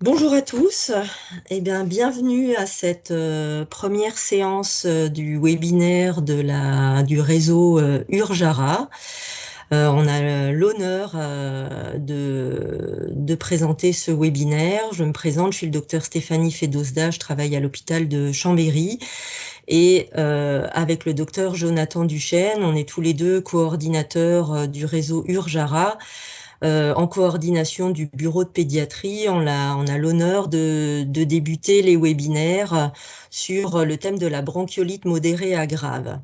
Bonjour à tous, bienvenue à cette première séance du webinaire du réseau Urjara. On a l'honneur de présenter ce webinaire. Je me présente, je suis le docteur Stéphanie Fedosda, je travaille à l'hôpital de Chambéry et avec le docteur Jonathan Duchesne, on est tous les deux coordinateurs du réseau Urjara. En coordination du bureau de pédiatrie, on a l'honneur de débuter les webinaires sur le thème de la bronchiolite modérée à grave.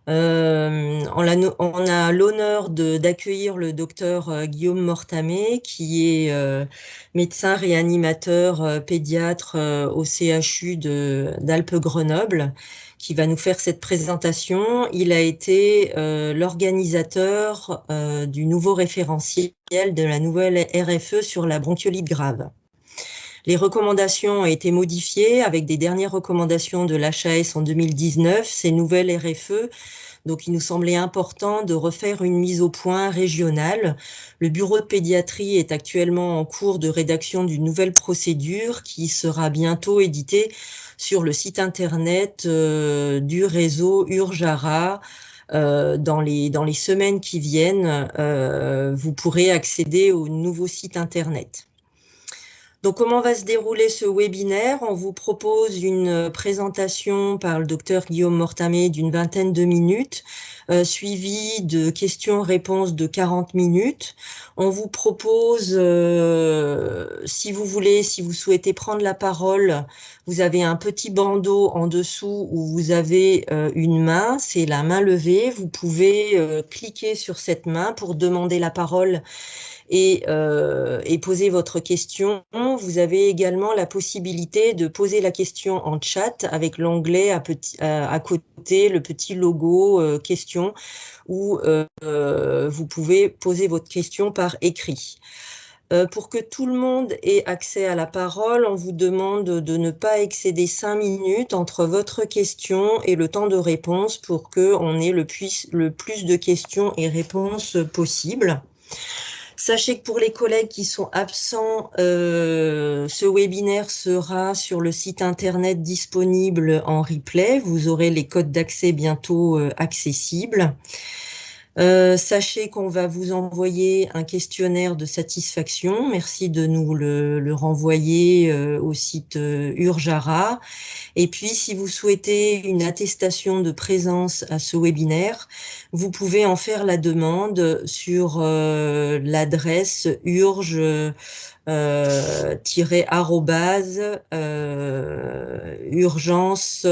On a l'honneur d'accueillir le docteur Guillaume Mortamé, qui est médecin réanimateur pédiatre au CHU d'Alpes-Grenoble, qui va nous faire cette présentation. Il a été l'organisateur du nouveau référentiel de la nouvelle RFE sur la bronchiolite grave. Les recommandations ont été modifiées avec des dernières recommandations de l'HAS en 2019. Ces nouvelles RFE, donc il nous semblait important de refaire une mise au point régionale. Le bureau de pédiatrie est actuellement en cours de rédaction d'une nouvelle procédure qui sera bientôt éditée sur le site internet du réseau Urjara. Dans les semaines qui viennent, vous pourrez accéder au nouveau site internet. Donc, comment va se dérouler ce webinaire? On vous propose une présentation par le docteur Guillaume Mortamé d'une vingtaine de minutes, suivie de questions-réponses de 40 minutes. On vous propose, si vous souhaitez prendre la parole, vous avez un petit bandeau en dessous où vous avez une main, c'est la main levée. Vous pouvez cliquer sur cette main pour demander la parole et poser votre question. Vous avez également la possibilité de poser la question en chat avec l'onglet à côté, le petit logo question, où vous pouvez poser votre question par écrit. Pour que tout le monde ait accès à la parole, on vous demande de ne pas excéder 5 minutes entre votre question et le temps de réponse pour qu'on ait le plus de questions et réponses possibles. Sachez que pour les collègues qui sont absents, ce webinaire sera sur le site internet disponible en replay. Vous aurez les codes d'accès bientôt accessibles. Sachez qu'on va vous envoyer un questionnaire de satisfaction. Merci de nous le renvoyer au site Urjara. Et puis, si vous souhaitez une attestation de présence à ce webinaire, vous pouvez en faire la demande sur l'adresse urge urgence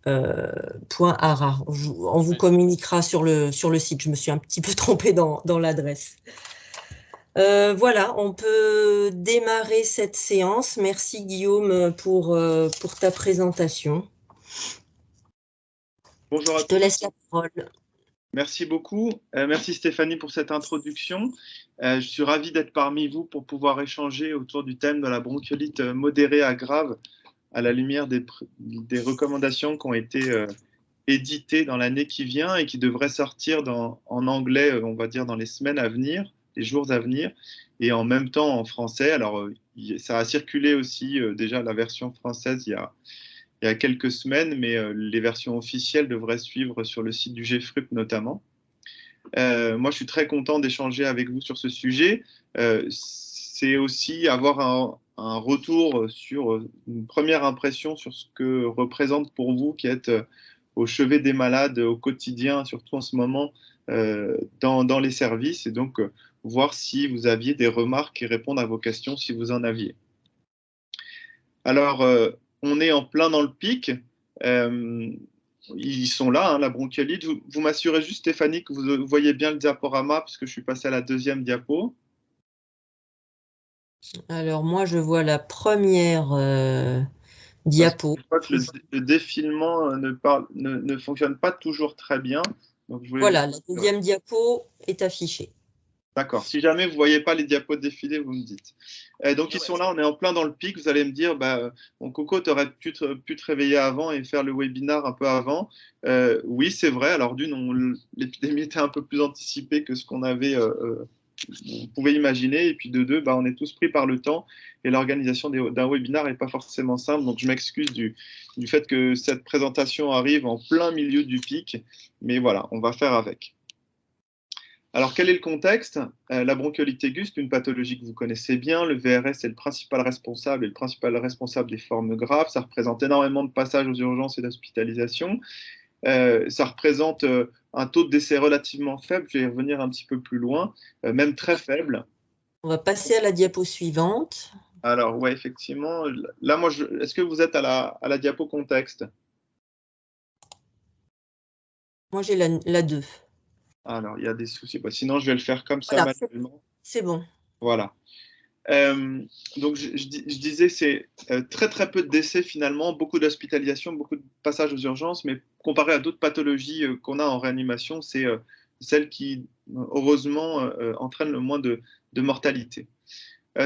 .ara. On vous communiquera sur le site. Je me suis un petit peu trompée dans l'adresse. Voilà, on peut démarrer cette séance. Merci Guillaume pour ta présentation. Bonjour à tous. Je te laisse la parole. Merci beaucoup. Merci Stéphanie pour cette introduction. Je suis ravi d'être parmi vous pour pouvoir échanger autour du thème de la bronchiolite modérée à grave à la lumière des recommandations qui ont été éditées dans l'année qui vient et qui devraient sortir en anglais, on va dire, dans les semaines à venir, les jours à venir, et en même temps en français. Alors, ça a circulé aussi déjà la version française il y a quelques semaines, mais les versions officielles devraient suivre sur le site du GFRUP notamment. Moi, je suis très content d'échanger avec vous sur ce sujet. C'est aussi avoir un retour sur une première impression sur ce que représente pour vous qui êtes au chevet des malades au quotidien, surtout en ce moment dans les services, et donc voir si vous aviez des remarques et répondre à vos questions si vous en aviez. Alors, on est en plein dans le pic. Ils sont là, hein, la bronchiolite. Vous m'assurez juste, Stéphanie, que vous voyez bien le diaporama, parce que je suis passé à la deuxième diapo. Alors, moi, je vois la première diapo. Je crois que le défilement ne fonctionne pas toujours très bien. Donc, Voilà, la deuxième diapo est affichée. D'accord. Si jamais vous ne voyez pas les diapos défiler, vous me dites. Donc, ils sont là, on est en plein dans le pic. Vous allez me dire, mon Coco, tu aurais pu te réveiller avant et faire le webinar un peu avant. Oui, c'est vrai. Alors, l'épidémie était un peu plus anticipée que ce qu'on avait vous pouvez imaginer. Et puis de deux, on est tous pris par le temps et l'organisation d'un webinaire n'est pas forcément simple. Donc je m'excuse du fait que cette présentation arrive en plein milieu du pic. Mais voilà, on va faire avec. Alors, quel est le contexte? La bronchiolite aiguë, c'est une pathologie que vous connaissez bien. Le VRS est le principal responsable des formes graves. Ça représente énormément de passages aux urgences et d'hospitalisation. Ça représente un taux de décès relativement faible. Je vais y revenir un petit peu plus loin, même très faible. On va passer à la diapo suivante. Alors, ouais, effectivement. Là, moi, est-ce que vous êtes à la diapo contexte? Moi, j'ai la 2. Alors, il y a des soucis. Sinon, je vais le faire comme ça Voilà, manuellement. c'est bon. Voilà. Donc, je disais, c'est très très peu de décès finalement, beaucoup d'hospitalisations, beaucoup de passages aux urgences, mais comparé à d'autres pathologies qu'on a en réanimation, c'est celle qui, heureusement, entraîne le moins de mortalité.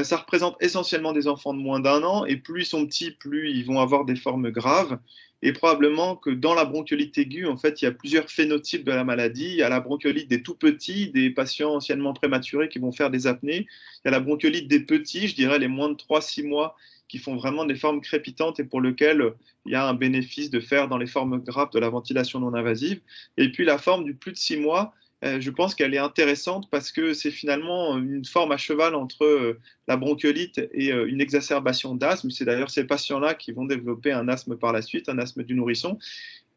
Ça représente essentiellement des enfants de moins d'1 an, et plus ils sont petits, plus ils vont avoir des formes graves. Et probablement que dans la bronchiolite aiguë, en fait, il y a plusieurs phénotypes de la maladie. Il y a la bronchiolite des tout petits, des patients anciennement prématurés qui vont faire des apnées. Il y a la bronchiolite des petits, je dirais les moins de 3-6 mois, qui font vraiment des formes crépitantes et pour lesquelles il y a un bénéfice de faire dans les formes graves de la ventilation non invasive. Et puis la forme du plus de 6 mois, je pense qu'elle est intéressante parce que c'est finalement une forme à cheval entre la bronchiolite et une exacerbation d'asthme. C'est d'ailleurs ces patients-là qui vont développer un asthme par la suite, un asthme du nourrisson.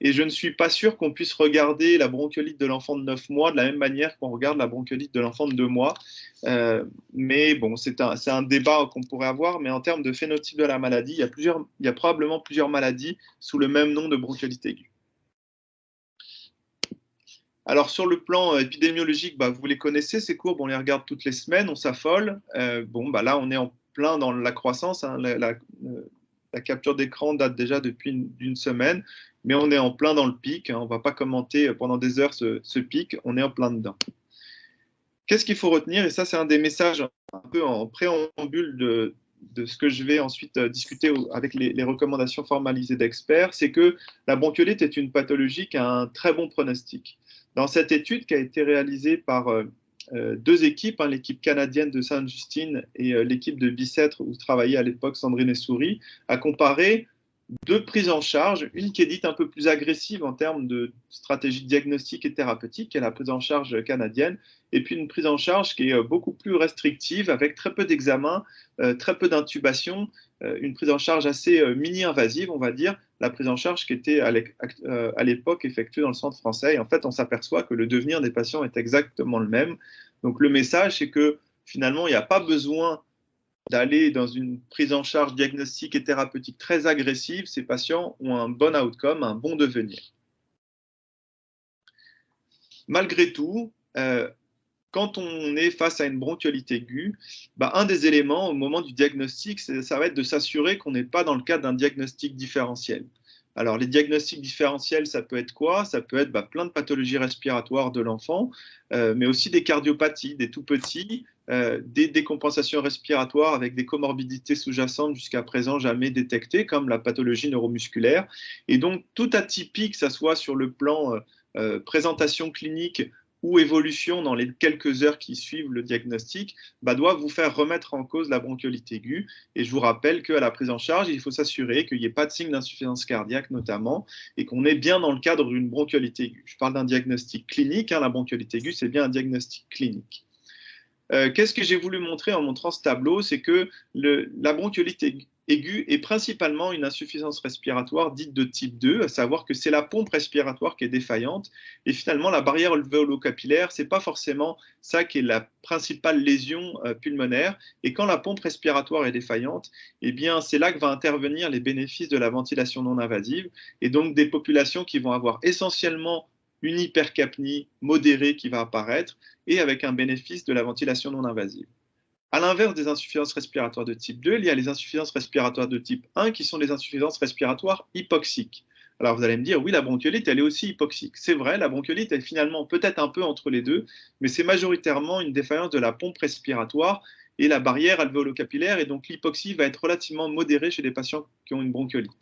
Et je ne suis pas sûr qu'on puisse regarder la bronchiolite de l'enfant de 9 mois de la même manière qu'on regarde la bronchiolite de l'enfant de 2 mois. Mais bon, c'est un débat qu'on pourrait avoir. Mais en termes de phénotype de la maladie, il y a probablement plusieurs maladies sous le même nom de bronchiolite aiguë. Alors, sur le plan épidémiologique, vous les connaissez, ces courbes, on les regarde toutes les semaines, on s'affole. Là, on est en plein dans la croissance. Hein. La capture d'écran date déjà depuis une semaine, mais on est en plein dans le pic. Hein. On ne va pas commenter pendant des heures ce pic, on est en plein dedans. Qu'est-ce qu'il faut retenir? Et ça, c'est un des messages un peu en préambule de ce que je vais ensuite discuter avec les recommandations formalisées d'experts, c'est que la bronchiolite est une pathologie qui a un très bon pronostic. Dans cette étude qui a été réalisée par deux équipes, hein, l'équipe canadienne de Sainte-Justine et l'équipe de Bicêtre, où travaillait à l'époque Sandrine Essoury, a comparé deux prises en charge, une qui est dite un peu plus agressive en termes de stratégie diagnostique et thérapeutique, qui est la prise en charge canadienne, et puis une prise en charge qui est beaucoup plus restrictive, avec très peu d'examens, très peu d'intubation, une prise en charge assez mini-invasive, on va dire, la prise en charge qui était à l'époque effectuée dans le centre français. Et en fait, on s'aperçoit que le devenir des patients est exactement le même. Donc le message, c'est que finalement, il n'y a pas besoin d'aller dans une prise en charge diagnostique et thérapeutique très agressive. Ces patients ont un bon outcome, un bon devenir. Malgré tout, quand on est face à une bronchiolite aiguë, un des éléments au moment du diagnostic, ça va être de s'assurer qu'on n'est pas dans le cadre d'un diagnostic différentiel. Alors, les diagnostics différentiels, ça peut être quoi? Ça peut être plein de pathologies respiratoires de l'enfant, mais aussi des cardiopathies, des tout petits, des décompensations respiratoires avec des comorbidités sous-jacentes jusqu'à présent jamais détectées, comme la pathologie neuromusculaire. Et donc, tout atypique, que ce soit sur le plan présentation clinique ou évolution dans les quelques heures qui suivent le diagnostic, doit vous faire remettre en cause la bronchiolite aiguë. Et je vous rappelle qu'à la prise en charge, il faut s'assurer qu'il n'y ait pas de signe d'insuffisance cardiaque notamment, et qu'on est bien dans le cadre d'une bronchiolite aiguë. Je parle d'un diagnostic clinique, hein, la bronchiolite aiguë, c'est bien un diagnostic clinique. Qu'est-ce que j'ai voulu montrer en montrant ce tableau? C'est que la bronchiolite aiguë est principalement une insuffisance respiratoire dite de type 2, à savoir que c'est la pompe respiratoire qui est défaillante. Et finalement, la barrière alvéolo-capillaire, ce n'est pas forcément ça qui est la principale lésion pulmonaire. Et quand la pompe respiratoire est défaillante, eh bien, c'est là que vont intervenir les bénéfices de la ventilation non invasive, et donc des populations qui vont avoir essentiellement une hypercapnie modérée qui va apparaître, et avec un bénéfice de la ventilation non invasive. À l'inverse des insuffisances respiratoires de type 2, il y a les insuffisances respiratoires de type 1 qui sont les insuffisances respiratoires hypoxiques. Alors vous allez me dire, oui, la bronchiolite, elle est aussi hypoxique. C'est vrai, la bronchiolite est finalement peut-être un peu entre les deux, mais c'est majoritairement une défaillance de la pompe respiratoire et la barrière alvéolo-capillaire, et donc l'hypoxie va être relativement modérée chez les patients qui ont une bronchiolite.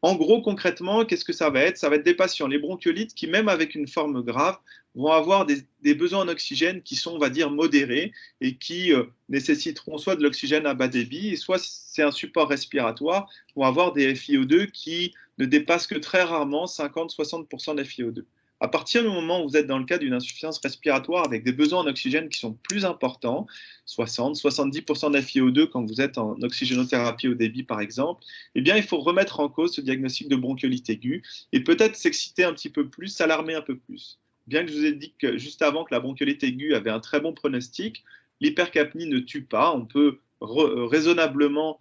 En gros, concrètement, qu'est-ce que ça va être? Ça va être des patients, les bronchiolites, qui, même avec une forme grave, vont avoir des besoins en oxygène qui sont, on va dire, modérés et qui nécessiteront soit de l'oxygène à bas débit, soit, si c'est un support respiratoire, vont avoir des FiO2 qui ne dépassent que très rarement 50-60% de FiO2. À partir du moment où vous êtes dans le cas d'une insuffisance respiratoire avec des besoins en oxygène qui sont plus importants, 60-70% de FiO2 quand vous êtes en oxygénothérapie au débit par exemple, eh bien il faut remettre en cause ce diagnostic de bronchiolite aiguë et peut-être s'exciter un petit peu plus, s'alarmer un peu plus. Bien que je vous ai dit que, juste avant, que la bronchiolite aiguë avait un très bon pronostic, l'hypercapnie ne tue pas. On peut raisonnablement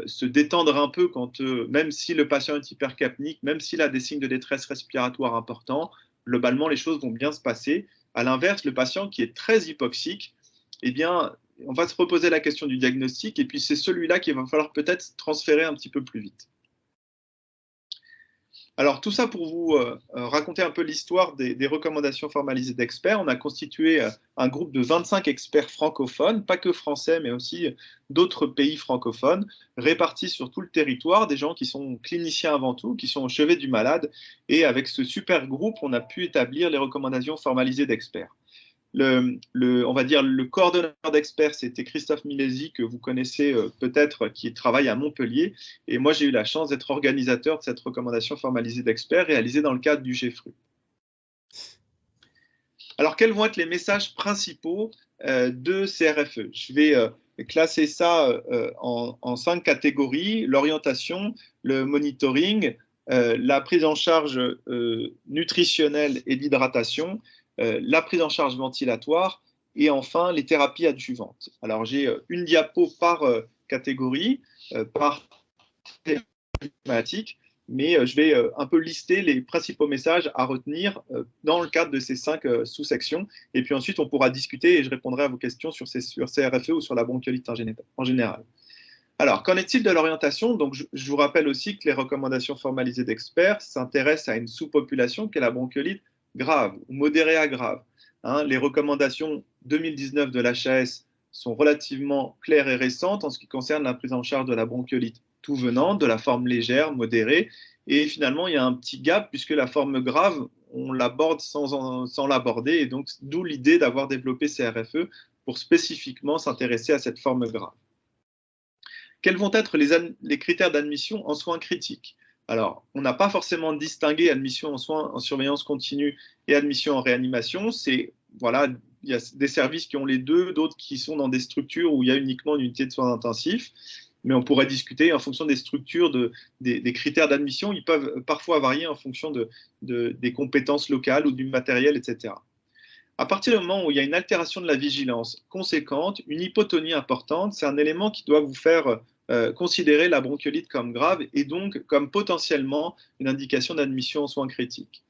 se détendre un peu quand, même si le patient est hypercapnique, même s'il a des signes de détresse respiratoire importants, globalement, les choses vont bien se passer. À l'inverse, le patient qui est très hypoxique, eh bien, on va se reposer la question du diagnostic et puis c'est celui-là qu'il va falloir peut-être transférer un petit peu plus vite. Alors, tout ça pour vous raconter un peu l'histoire des recommandations formalisées d'experts. On a constitué un groupe de 25 experts francophones, pas que français, mais aussi d'autres pays francophones, répartis sur tout le territoire, des gens qui sont cliniciens avant tout, qui sont au chevet du malade. Et avec ce super groupe, on a pu établir les recommandations formalisées d'experts. On va dire le coordonnateur d'experts, c'était Christophe Milesi, que vous connaissez peut-être, qui travaille à Montpellier. Et moi, j'ai eu la chance d'être organisateur de cette recommandation formalisée d'experts réalisée dans le cadre du GFRU. Alors, quels vont être les messages principaux de CRFE? Je vais classer ça en 5 catégories: l'orientation, le monitoring, la prise en charge nutritionnelle et l'hydratation, la prise en charge ventilatoire et enfin les thérapies adjuvantes. Alors j'ai une diapo par catégorie, par thématique, mais je vais un peu lister les principaux messages à retenir dans le cadre de ces 5 sous-sections. Et puis ensuite, on pourra discuter et je répondrai à vos questions sur CRFE ou sur la bronchiolite en général. Alors, qu'en est-il de l'orientation? Donc, je vous rappelle aussi que les recommandations formalisées d'experts s'intéressent à une sous-population qui est la bronchiolite grave ou modérée à grave. Les recommandations 2019 de l'HAS sont relativement claires et récentes en ce qui concerne la prise en charge de la bronchiolite tout venant, de la forme légère, modérée. Et finalement, il y a un petit gap puisque la forme grave, on l'aborde sans l'aborder. Et donc, d'où l'idée d'avoir développé CRFE pour spécifiquement s'intéresser à cette forme grave. Quels vont être les critères d'admission en soins critiques? Alors, on n'a pas forcément distingué admission en soins en surveillance continue et admission en réanimation. Voilà, il y a des services qui ont les deux, d'autres qui sont dans des structures où il y a uniquement une unité de soins intensifs. Mais on pourrait discuter en fonction des structures, des critères d'admission. Ils peuvent parfois varier en fonction des compétences locales ou du matériel, etc. À partir du moment où il y a une altération de la vigilance conséquente, une hypotonie importante, c'est un élément qui doit vous faire considérer la bronchiolite comme grave et donc comme potentiellement une indication d'admission en soins critiques.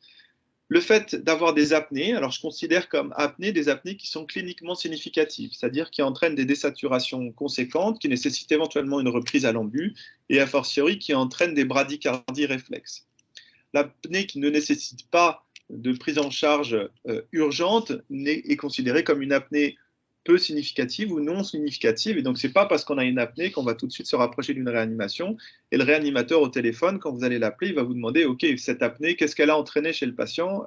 Le fait d'avoir des apnées, alors je considère comme apnées des apnées qui sont cliniquement significatives, c'est-à-dire qui entraînent des désaturations conséquentes, qui nécessitent éventuellement une reprise à l'ambu et a fortiori qui entraînent des bradycardies réflexes. L'apnée qui ne nécessite pas de prise en charge urgente est considérée comme une apnée peu significative ou non significative. Et donc, ce n'est pas parce qu'on a une apnée qu'on va tout de suite se rapprocher d'une réanimation. Et le réanimateur au téléphone, quand vous allez l'appeler, il va vous demander, OK, cette apnée, qu'est-ce qu'elle a entraîné chez le patient?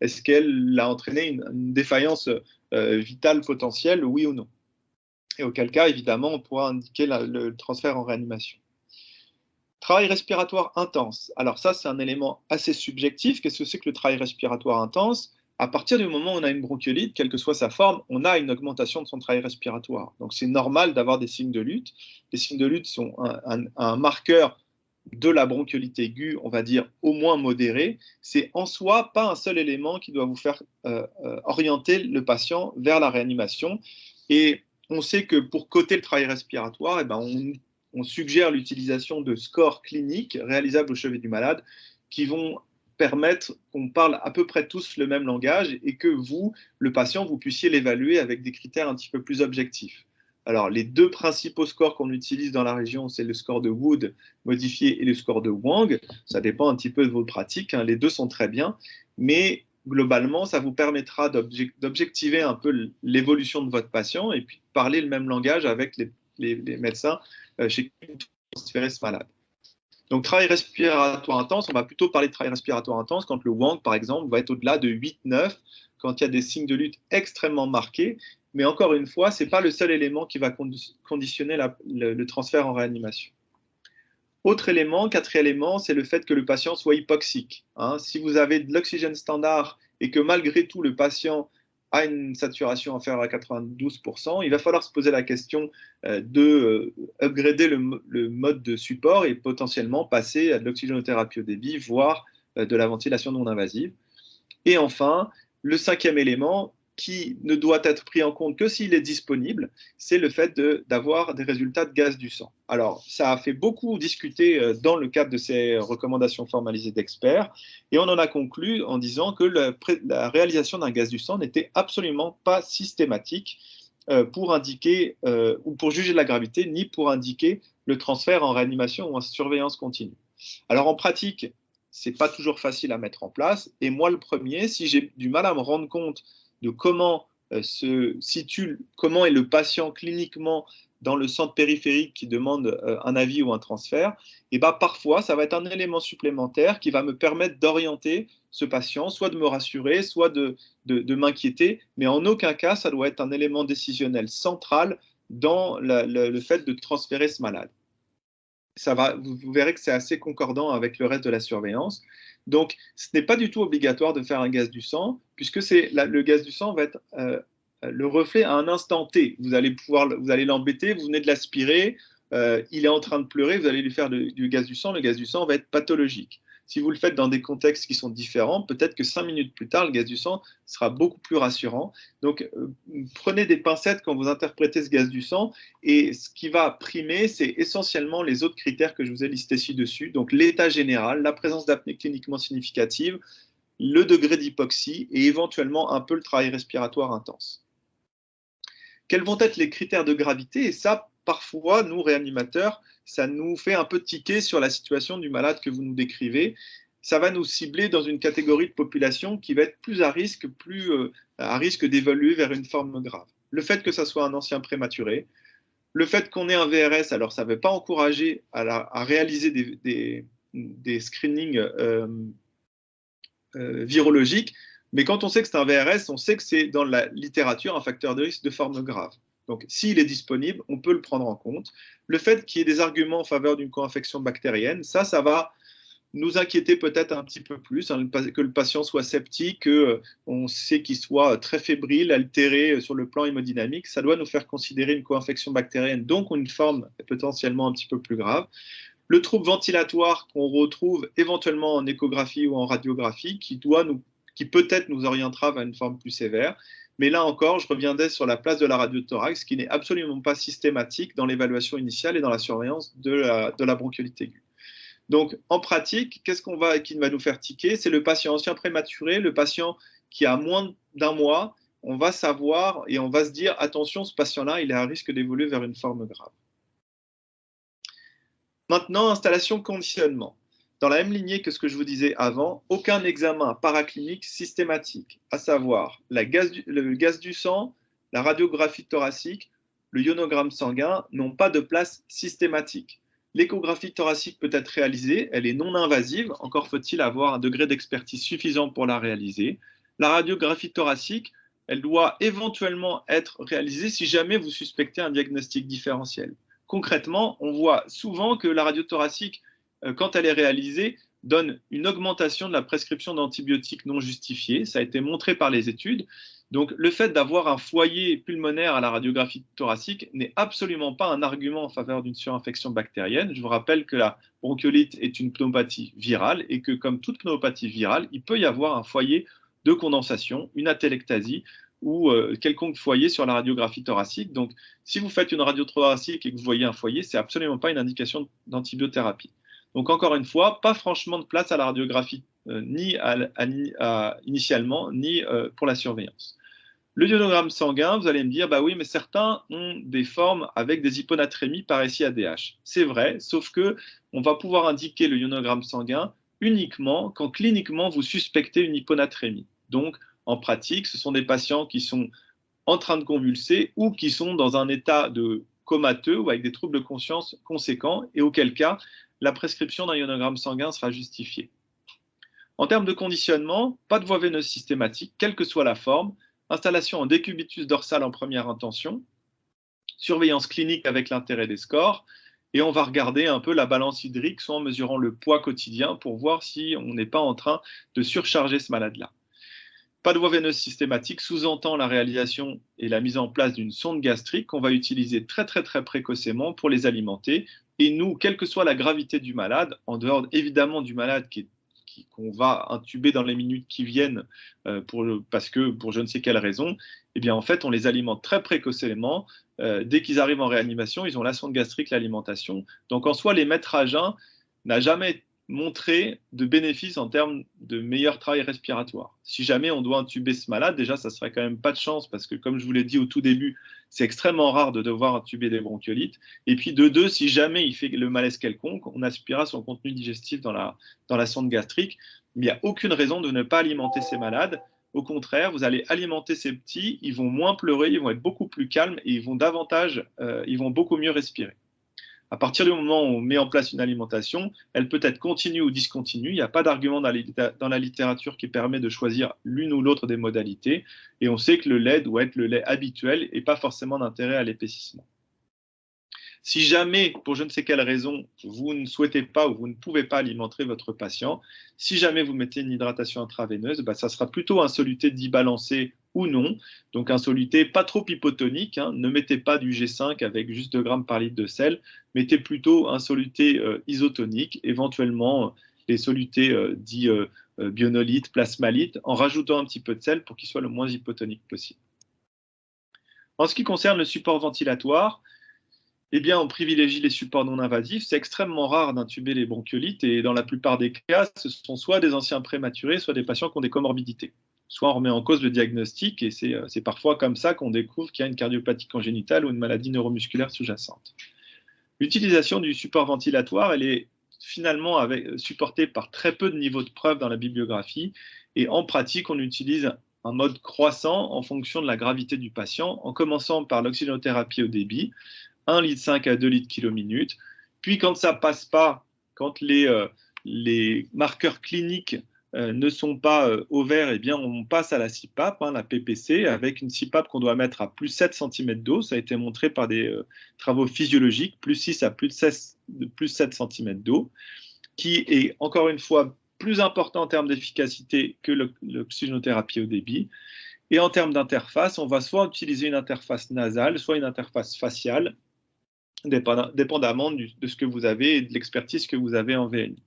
Est-ce qu'elle a entraîné une défaillance vitale potentielle, oui ou non? Et auquel cas, évidemment, on pourra indiquer le transfert en réanimation. Travail respiratoire intense. Alors ça, c'est un élément assez subjectif. Qu'est-ce que c'est que le travail respiratoire intense? À partir du moment où on a une bronchiolite, quelle que soit sa forme, on a une augmentation de son travail respiratoire. Donc c'est normal d'avoir des signes de lutte. Les signes de lutte sont un marqueur de la bronchiolite aiguë, on va dire au moins modéré. C'est en soi pas un seul élément qui doit vous faire orienter le patient vers la réanimation. Et on sait que pour coter le travail respiratoire, on suggère l'utilisation de scores cliniques réalisables au chevet du malade qui vont permettre qu'on parle à peu près tous le même langage et que vous, le patient, vous puissiez l'évaluer avec des critères un petit peu plus objectifs. Alors, les deux principaux scores qu'on utilise dans la région, c'est le score de Wood modifié et le score de Wang. Ça dépend un petit peu de votre pratique, les deux sont très bien, mais globalement, ça vous permettra d'objectiver un peu l'évolution de votre patient et puis de parler le même langage avec les médecins chez qui vous transférez ce malade. Donc, travail respiratoire intense, on va plutôt parler de travail respiratoire intense quand le Wang, par exemple, va être au-delà de 8-9, quand il y a des signes de lutte extrêmement marqués. Mais encore une fois, ce n'est pas le seul élément qui va conditionner le transfert en réanimation. Autre élément, quatrième élément, c'est le fait que le patient soit hypoxique. Si vous avez de l'oxygène standard et que malgré tout le patient a une saturation inférieure à 92%, il va falloir se poser la question de upgrader le mode de support et potentiellement passer à de l'oxygénothérapie au débit, voire de la ventilation non invasive. Et enfin, le cinquième élément, qui ne doit être pris en compte que s'il est disponible, c'est le fait d'avoir des résultats de gaz du sang. Alors, ça a fait beaucoup discuter dans le cadre de ces recommandations formalisées d'experts, et on en a conclu en disant que la réalisation d'un gaz du sang n'était absolument pas systématique pour indiquer ou pour juger de la gravité, ni pour indiquer le transfert en réanimation ou en surveillance continue. Alors, en pratique, c'est pas toujours facile à mettre en place, et moi le premier, si j'ai du mal à me rendre compte de comment se situe, comment est le patient cliniquement dans le centre périphérique qui demande un avis ou un transfert, et ben parfois ça va être un élément supplémentaire qui va me permettre d'orienter ce patient, soit de me rassurer, soit de m'inquiéter, mais en aucun cas ça doit être un élément décisionnel central dans le fait de transférer ce malade. Vous verrez que c'est assez concordant avec le reste de la surveillance. Donc, ce n'est pas du tout obligatoire de faire un gaz du sang, puisque le gaz du sang va être le reflet à un instant T. Vous allez l'embêter, vous venez de l'aspirer, il est en train de pleurer, vous allez lui faire du gaz du sang, le gaz du sang va être pathologique. Si vous le faites dans des contextes qui sont différents, peut-être que 5 minutes plus tard, le gaz du sang sera beaucoup plus rassurant. Donc, prenez des pincettes quand vous interprétez ce gaz du sang, et ce qui va primer, c'est essentiellement les autres critères que je vous ai listés ci-dessus, donc l'état général, la présence d'apnée cliniquement significative, le degré d'hypoxie et éventuellement un peu le travail respiratoire intense. Quels vont être les critères de gravité? Et ça, parfois, nous, réanimateurs, ça nous fait un peu tiquer sur la situation du malade que vous nous décrivez. Ça va nous cibler dans une catégorie de population qui va être plus à risque d'évoluer vers une forme grave. Le fait que ça soit un ancien prématuré, le fait qu'on ait un VRS, alors ça ne veut pas encourager à réaliser des screenings virologiques, mais quand on sait que c'est un VRS, on sait que c'est dans la littérature un facteur de risque de forme grave. Donc, s'il est disponible, on peut le prendre en compte. Le fait qu'il y ait des arguments en faveur d'une co-infection bactérienne, ça va nous inquiéter peut-être un petit peu plus, que le patient soit sceptique, qu'on sait qu'il soit très fébrile, altéré sur le plan hémodynamique. Ça doit nous faire considérer une co-infection bactérienne, donc une forme potentiellement un petit peu plus grave. Le trouble ventilatoire qu'on retrouve éventuellement en échographie ou en radiographie, qui peut-être nous orientera vers une forme plus sévère. Mais là encore, je reviendrai sur la place de la radiothorax, qui n'est absolument pas systématique dans l'évaluation initiale et dans la surveillance de la bronchiolite aiguë. Donc, en pratique, qui va nous faire tiquer? C'est le patient ancien prématuré, le patient qui a moins d'un mois. On va savoir et on va se dire, attention, ce patient-là, il est à risque d'évoluer vers une forme grave. Maintenant, installation conditionnement. Dans la même lignée que ce que je vous disais avant, aucun examen paraclinique systématique, à savoir le gaz du sang, la radiographie thoracique, le ionogramme sanguin, n'ont pas de place systématique. L'échographie thoracique peut être réalisée, elle est non invasive, encore faut-il avoir un degré d'expertise suffisant pour la réaliser. La radiographie thoracique, elle doit éventuellement être réalisée si jamais vous suspectez un diagnostic différentiel. Concrètement, on voit souvent que la radio thoracique, quand elle est réalisée, donne une augmentation de la prescription d'antibiotiques non justifiée. Ça a été montré par les études. Donc, le fait d'avoir un foyer pulmonaire à la radiographie thoracique n'est absolument pas un argument en faveur d'une surinfection bactérienne. Je vous rappelle que la bronchiolite est une pneumopathie virale et que, comme toute pneumopathie virale, il peut y avoir un foyer de condensation, une atelectasie ou quelconque foyer sur la radiographie thoracique. Donc, si vous faites une radio thoracique et que vous voyez un foyer, ce n'est absolument pas une indication d'antibiothérapie. Donc, encore une fois, pas franchement de place à la radiographie, ni initialement, ni pour la surveillance. Le ionogramme sanguin, vous allez me dire, bah oui, mais certains ont des formes avec des hyponatrémies par SIADH. C'est vrai, sauf que on va pouvoir indiquer le ionogramme sanguin uniquement quand cliniquement vous suspectez une hyponatrémie. Donc, en pratique, ce sont des patients qui sont en train de convulser ou qui sont dans un état de comateux ou avec des troubles de conscience conséquents, et auquel cas, la prescription d'un ionogramme sanguin sera justifiée. En termes de conditionnement, pas de voie veineuse systématique, quelle que soit la forme, installation en décubitus dorsal en première intention, surveillance clinique avec l'intérêt des scores, et on va regarder un peu la balance hydrique, soit en mesurant le poids quotidien pour voir si on n'est pas en train de surcharger ce malade-là. Pas de voie veineuse systématique sous-entend la réalisation et la mise en place d'une sonde gastrique qu'on va utiliser très précocement pour les alimenter. Et nous, quelle que soit la gravité du malade, en dehors évidemment du malade qu'on va intuber dans les minutes qui viennent parce que pour je ne sais quelle raison, eh bien en fait on les alimente très précocement. Dès qu'ils arrivent en réanimation, ils ont la sonde gastrique, l'alimentation. Donc en soi, les mettre à jeun n'a jamais montré de bénéfices en termes de meilleur travail respiratoire. Si jamais on doit intuber ce malade, déjà ça serait quand même pas de chance parce que comme je vous l'ai dit au tout début, c'est extrêmement rare de devoir intuber des bronchiolites. Et puis de deux, si jamais il fait le malaise quelconque, on aspirera son contenu digestif dans la sonde gastrique. Mais il n'y a aucune raison de ne pas alimenter ces malades. Au contraire, vous allez alimenter ces petits, ils vont moins pleurer, ils vont être beaucoup plus calmes et ils vont beaucoup mieux respirer. À partir du moment où on met en place une alimentation, elle peut être continue ou discontinue. Il n'y a pas d'argument dans la littérature qui permet de choisir l'une ou l'autre des modalités. Et on sait que le lait doit être le lait habituel et pas forcément d'intérêt à l'épaississement. Si jamais, pour je ne sais quelle raison, vous ne souhaitez pas ou vous ne pouvez pas alimenter votre patient, si jamais vous mettez une hydratation intraveineuse, ça sera plutôt un soluté dit balancé ou non. Donc un soluté pas trop hypotonique, hein. Ne mettez pas du G5 avec juste 2 grammes par litre de sel, mettez plutôt un soluté isotonique, éventuellement les solutés dits bionolite, plasmalite, en rajoutant un petit peu de sel pour qu'il soit le moins hypotonique possible. En ce qui concerne le support ventilatoire, eh bien, on privilégie les supports non invasifs. C'est extrêmement rare d'intuber les bronchiolites et dans la plupart des cas, ce sont soit des anciens prématurés, soit des patients qui ont des comorbidités. Soit on remet en cause le diagnostic et c'est parfois comme ça qu'on découvre qu'il y a une cardiopathie congénitale ou une maladie neuromusculaire sous-jacente. L'utilisation du support ventilatoire, elle est finalement supportée par très peu de niveaux de preuve dans la bibliographie et en pratique, on utilise un mode croissant en fonction de la gravité du patient, en commençant par l'oxygénothérapie au débit, 1,5 litre à 2 litres km/min. Puis quand ça passe pas, quand les marqueurs cliniques ne sont pas au vert, eh bien on passe à la CPAP, la PPC, avec une CPAP qu'on doit mettre à plus 7 cm d'eau. Ça a été montré par des travaux physiologiques, plus 6 à plus 7 cm d'eau, qui est encore une fois plus important en termes d'efficacité que l'oxygénothérapie au débit. Et en termes d'interface, on va soit utiliser une interface nasale, soit une interface faciale, dépendamment de ce que vous avez et de l'expertise que vous avez en VNI.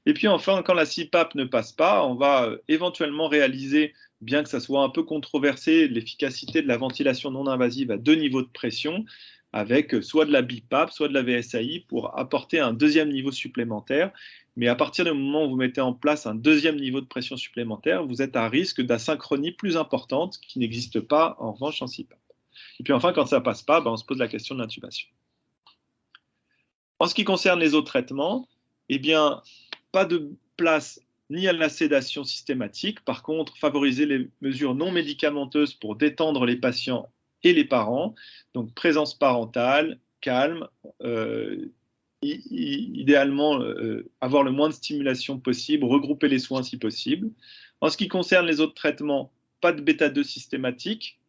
Et puis enfin, quand la CPAP ne passe pas, on va éventuellement réaliser, bien que ça soit un peu controversé, l'efficacité de la ventilation non invasive à 2 niveaux de pression, avec soit de la BiPAP, soit de la VSAI, pour apporter un deuxième niveau supplémentaire. Mais à partir du moment où vous mettez en place un deuxième niveau de pression supplémentaire, vous êtes à risque d'asynchronie plus importante qui n'existe pas en revanche en CPAP. Et puis enfin, quand ça ne passe pas, on se pose la question de l'intubation. En ce qui concerne les autres traitements, eh bien, pas de place ni à la sédation systématique. Par contre, favoriser les mesures non médicamenteuses pour détendre les patients et les parents. Donc, présence parentale, calme, idéalement avoir le moins de stimulation possible, regrouper les soins si possible. En ce qui concerne les autres traitements, pas de bêta-2 systématique.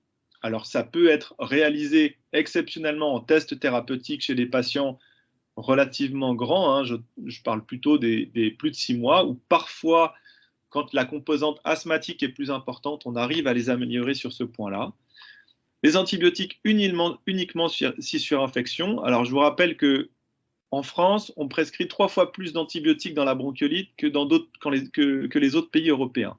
Alors, ça peut être réalisé exceptionnellement en test thérapeutique chez des patients relativement grands, hein, je parle plutôt des plus de 6 mois, où parfois, quand la composante asthmatique est plus importante, on arrive à les améliorer sur ce point-là. Les antibiotiques uniquement si sur infection. Alors, je vous rappelle qu'en France, on prescrit 3 fois plus d'antibiotiques dans la bronchiolite que les autres pays européens.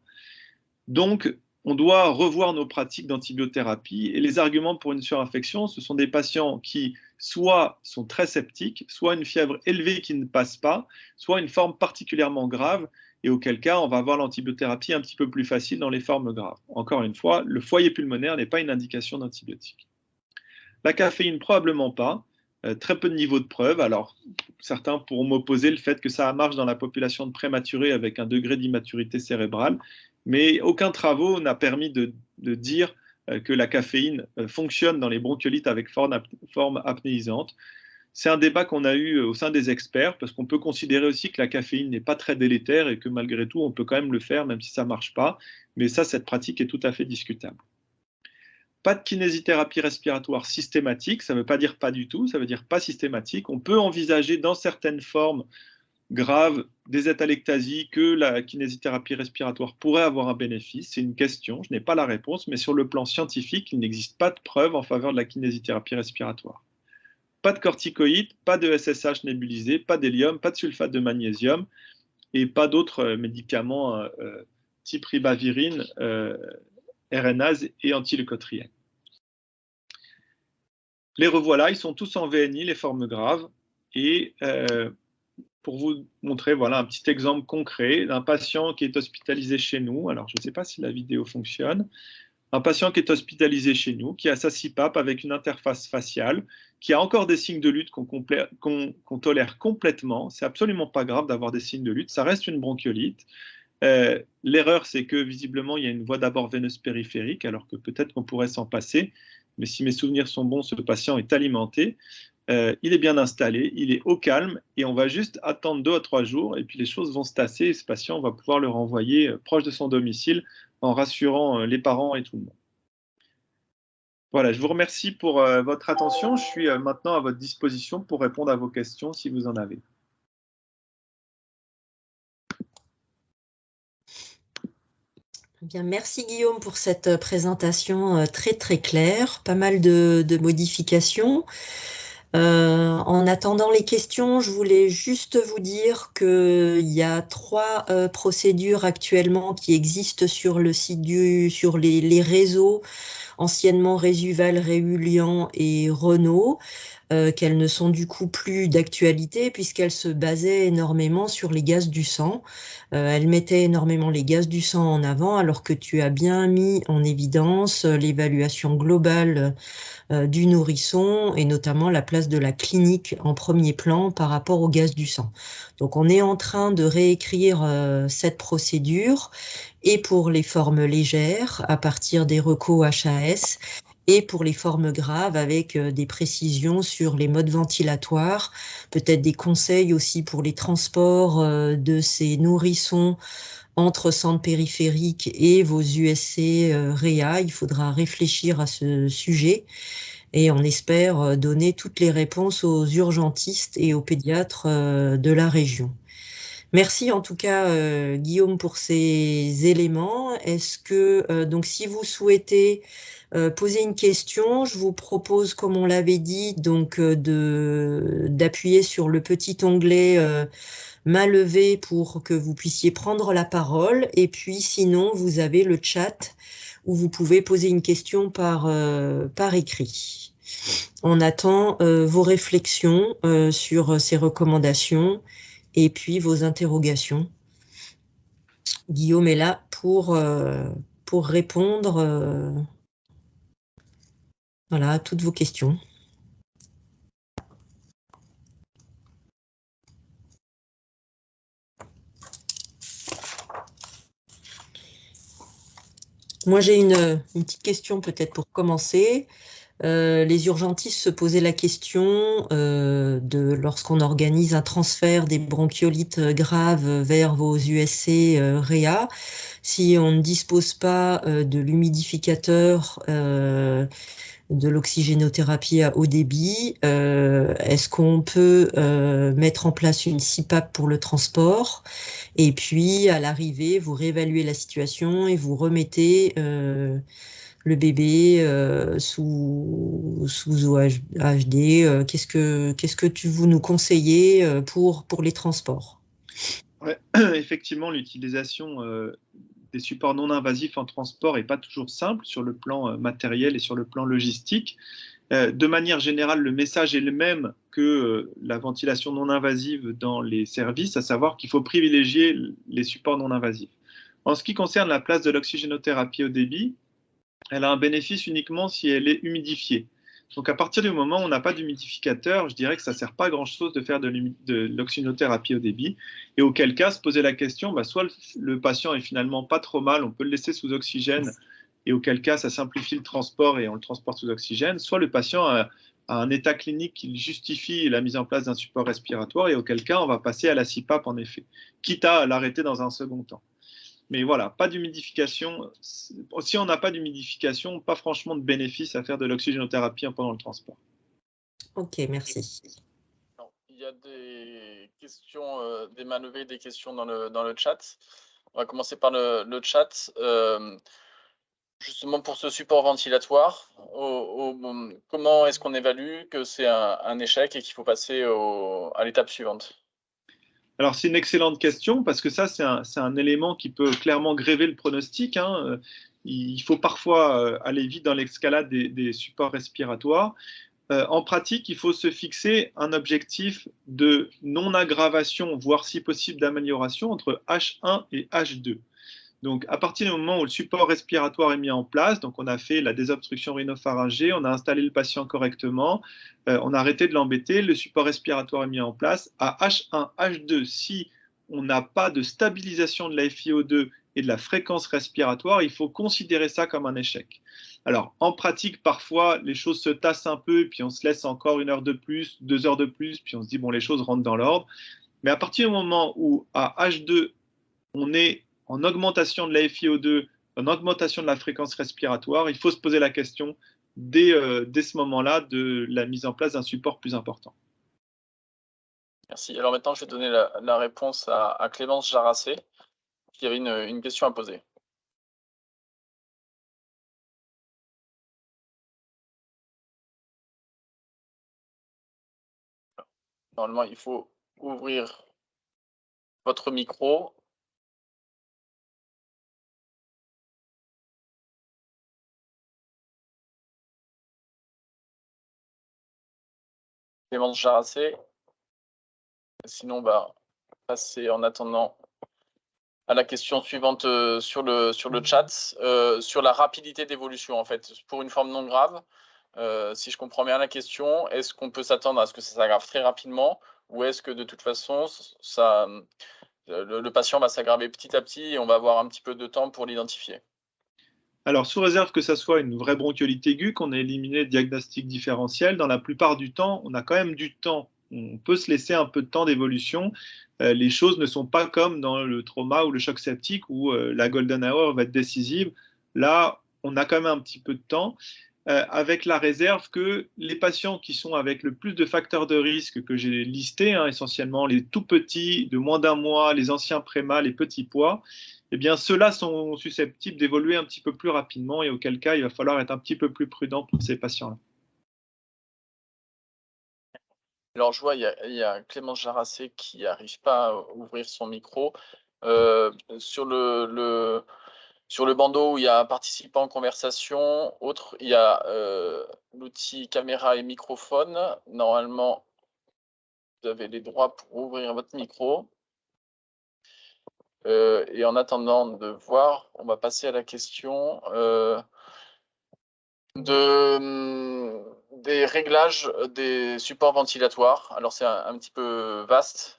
Donc, on doit revoir nos pratiques d'antibiothérapie et les arguments pour une surinfection, ce sont des patients qui soit sont très sceptiques, soit une fièvre élevée qui ne passe pas, soit une forme particulièrement grave et auquel cas on va avoir l'antibiothérapie un petit peu plus facile dans les formes graves. Encore une fois, le foyer pulmonaire n'est pas une indication d'antibiotique. La caféine, probablement pas. Très peu de niveaux de preuve. Alors, certains pourront m'opposer le fait que ça marche dans la population de prématurés avec un degré d'immaturité cérébrale, mais aucun travaux n'a permis de dire que la caféine fonctionne dans les bronchiolites avec forme apnéisante. C'est un débat qu'on a eu au sein des experts, parce qu'on peut considérer aussi que la caféine n'est pas très délétère et que malgré tout, on peut quand même le faire, même si ça ne marche pas. Mais ça, cette pratique est tout à fait discutable. Pas de kinésithérapie respiratoire systématique, ça ne veut pas dire pas du tout, ça veut dire pas systématique. On peut envisager dans certaines formes graves des étalectasies que la kinésithérapie respiratoire pourrait avoir un bénéfice. C'est une question, je n'ai pas la réponse, mais sur le plan scientifique, il n'existe pas de preuve en faveur de la kinésithérapie respiratoire. Pas de corticoïdes, pas de SSH nébulisé, pas d'hélium, pas de sulfate de magnésium et pas d'autres médicaments type ribavirine, RNase et antileucotriène. Les revoilà, ils sont tous en VNI, les formes graves. Et pour vous montrer voilà, un petit exemple concret d'un patient qui est hospitalisé chez nous. Alors, je ne sais pas si la vidéo fonctionne. Un patient qui est hospitalisé chez nous, qui a sa CPAP avec une interface faciale, qui a encore des signes de lutte qu'on tolère complètement. C'est absolument pas grave d'avoir des signes de lutte. Ça reste une bronchiolite. L'erreur, c'est que visiblement, il y a une voie d'abord veineuse périphérique, alors que peut-être qu'on pourrait s'en passer. Mais si mes souvenirs sont bons, ce patient est alimenté. Il est bien installé, il est au calme, et on va juste attendre 2 à 3 jours, et puis les choses vont se tasser, et ce patient, on va pouvoir le renvoyer proche de son domicile, en rassurant les parents et tout le monde. Voilà, je vous remercie pour votre attention. Je suis maintenant à votre disposition pour répondre à vos questions, si vous en avez. Bien, merci Guillaume pour cette présentation très très claire, pas mal de modifications. En attendant les questions, je voulais juste vous dire qu'il y a 3 procédures actuellement qui existent sur le site sur les réseaux, anciennement Résuval, Réulian et Renault, qu'elles ne sont du coup plus d'actualité puisqu'elles se basaient énormément sur les gaz du sang. Elles mettaient énormément les gaz du sang en avant, alors que tu as bien mis en évidence l'évaluation globale du nourrisson et notamment la place de la clinique en premier plan par rapport au gaz du sang. Donc on est en train de réécrire cette procédure et pour les formes légères à partir des recos HAS et pour les formes graves avec des précisions sur les modes ventilatoires, peut-être des conseils aussi pour les transports de ces nourrissons entre centres périphériques et vos USC REA. Il faudra réfléchir à ce sujet et on espère donner toutes les réponses aux urgentistes et aux pédiatres de la région. Merci en tout cas Guillaume pour ces éléments. Est-ce que donc si vous souhaitez poser une question, je vous propose, comme on l'avait dit, donc d'appuyer sur le petit onglet main levée pour que vous puissiez prendre la parole. Et puis sinon, vous avez le chat où vous pouvez poser une question par écrit. On attend vos réflexions sur ces recommandations et puis vos interrogations. Guillaume est là pour répondre voilà, à toutes vos questions. Moi, j'ai une petite question peut-être pour commencer. Les urgentistes se posaient la question lorsqu'on organise un transfert des bronchiolites graves vers vos USC REA, si on ne dispose pas de l'humidificateur, de l'oxygénothérapie à haut débit, est-ce qu'on peut mettre en place une CPAP pour le transport? Et puis, à l'arrivée, vous réévaluez la situation et vous remettez le bébé sous OHD. Qu'est-ce que vous nous conseillez pour les transports? Ouais, effectivement, l'utilisation des supports non invasifs en transport n'est pas toujours simple sur le plan matériel et sur le plan logistique. De manière générale, le message est le même que la ventilation non invasive dans les services, à savoir qu'il faut privilégier les supports non invasifs. En ce qui concerne la place de l'oxygénothérapie au débit, elle a un bénéfice uniquement si elle est humidifiée. Donc à partir du moment où on n'a pas d'humidificateur, je dirais que ça ne sert pas à grand-chose de faire de l'oxygénothérapie au débit. Et auquel cas, se poser la question, soit le patient est finalement pas trop mal, on peut le laisser sous oxygène, et auquel cas, ça simplifie le transport et on le transporte sous oxygène, soit le patient a un état clinique qui justifie la mise en place d'un support respiratoire, et auquel cas on va passer à la CPAP en effet, quitte à l'arrêter dans un second temps. Mais voilà, pas d'humidification. Si on n'a pas d'humidification, pas franchement de bénéfice à faire de l'oxygénothérapie pendant le transport. Ok, merci. Il y a des questions, des mains levées, des questions dans le chat. On va commencer par le chat. Justement pour ce support ventilatoire, comment est-ce qu'on évalue que c'est un échec et qu'il faut passer à l'étape suivante? Alors, c'est une excellente question parce que ça, c'est un élément qui peut clairement gréver le pronostic, hein. Il faut parfois aller vite dans l'escalade des supports respiratoires. En pratique, il faut se fixer un objectif de non-aggravation, voire si possible d'amélioration entre H1 et H2. Donc, à partir du moment où le support respiratoire est mis en place, donc on a fait la désobstruction rhinopharyngée, on a installé le patient correctement, on a arrêté de l'embêter, le support respiratoire est mis en place. À H1, H2, si on n'a pas de stabilisation de la FiO2 et de la fréquence respiratoire, il faut considérer ça comme un échec. Alors, en pratique, parfois, les choses se tassent un peu, puis on se laisse encore 1 heure de plus, 2 heures de plus, puis on se dit, bon, les choses rentrent dans l'ordre. Mais à partir du moment où, à H2, on est en augmentation de la FiO2, en augmentation de la fréquence respiratoire, il faut se poser la question dès ce moment-là de la mise en place d'un support plus important. Merci. Alors maintenant, je vais donner la réponse à Clémence Jarassé, qui avait une question à poser. Normalement, il faut ouvrir votre micro. Clémence Jarassé. Sinon, passer en attendant à la question suivante sur le chat, sur la rapidité d'évolution en fait, pour une forme non grave. Si je comprends bien la question, est-ce qu'on peut s'attendre à ce que ça s'aggrave très rapidement, ou est-ce que de toute façon, le patient va s'aggraver petit à petit et on va avoir un petit peu de temps pour l'identifier? Alors, sous réserve que ça soit une vraie bronchiolite aiguë, qu'on ait éliminé le diagnostic différentiel, dans la plupart du temps, on a quand même du temps. On peut se laisser un peu de temps d'évolution. Les choses ne sont pas comme dans le trauma ou le choc septique où la golden hour va être décisive. Là, on a quand même un petit peu de temps, avec la réserve que les patients qui sont avec le plus de facteurs de risque que j'ai listés, hein, essentiellement les tout petits, de moins d'un mois, les anciens prémas, les petits poids, eh bien, ceux-là sont susceptibles d'évoluer un petit peu plus rapidement, et auquel cas, il va falloir être un petit peu plus prudent pour ces patients-là. Alors, je vois, il y a Clémence Jarassé qui n'arrive pas à ouvrir son micro. Sur le bandeau où il y a participant, conversation, autre, il y a l'outil caméra et microphone. Normalement, vous avez les droits pour ouvrir votre micro. Et en attendant de voir, on va passer à la question des réglages des supports ventilatoires. Alors, c'est un petit peu vaste,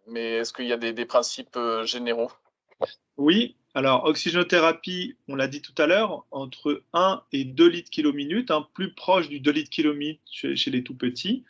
mais est-ce qu'il y a des principes généraux? Oui, alors oxygénothérapie, on l'a dit tout à l'heure, entre 1 et 2 litres km/min, hein, plus proche du 2 litres km chez les tout petits.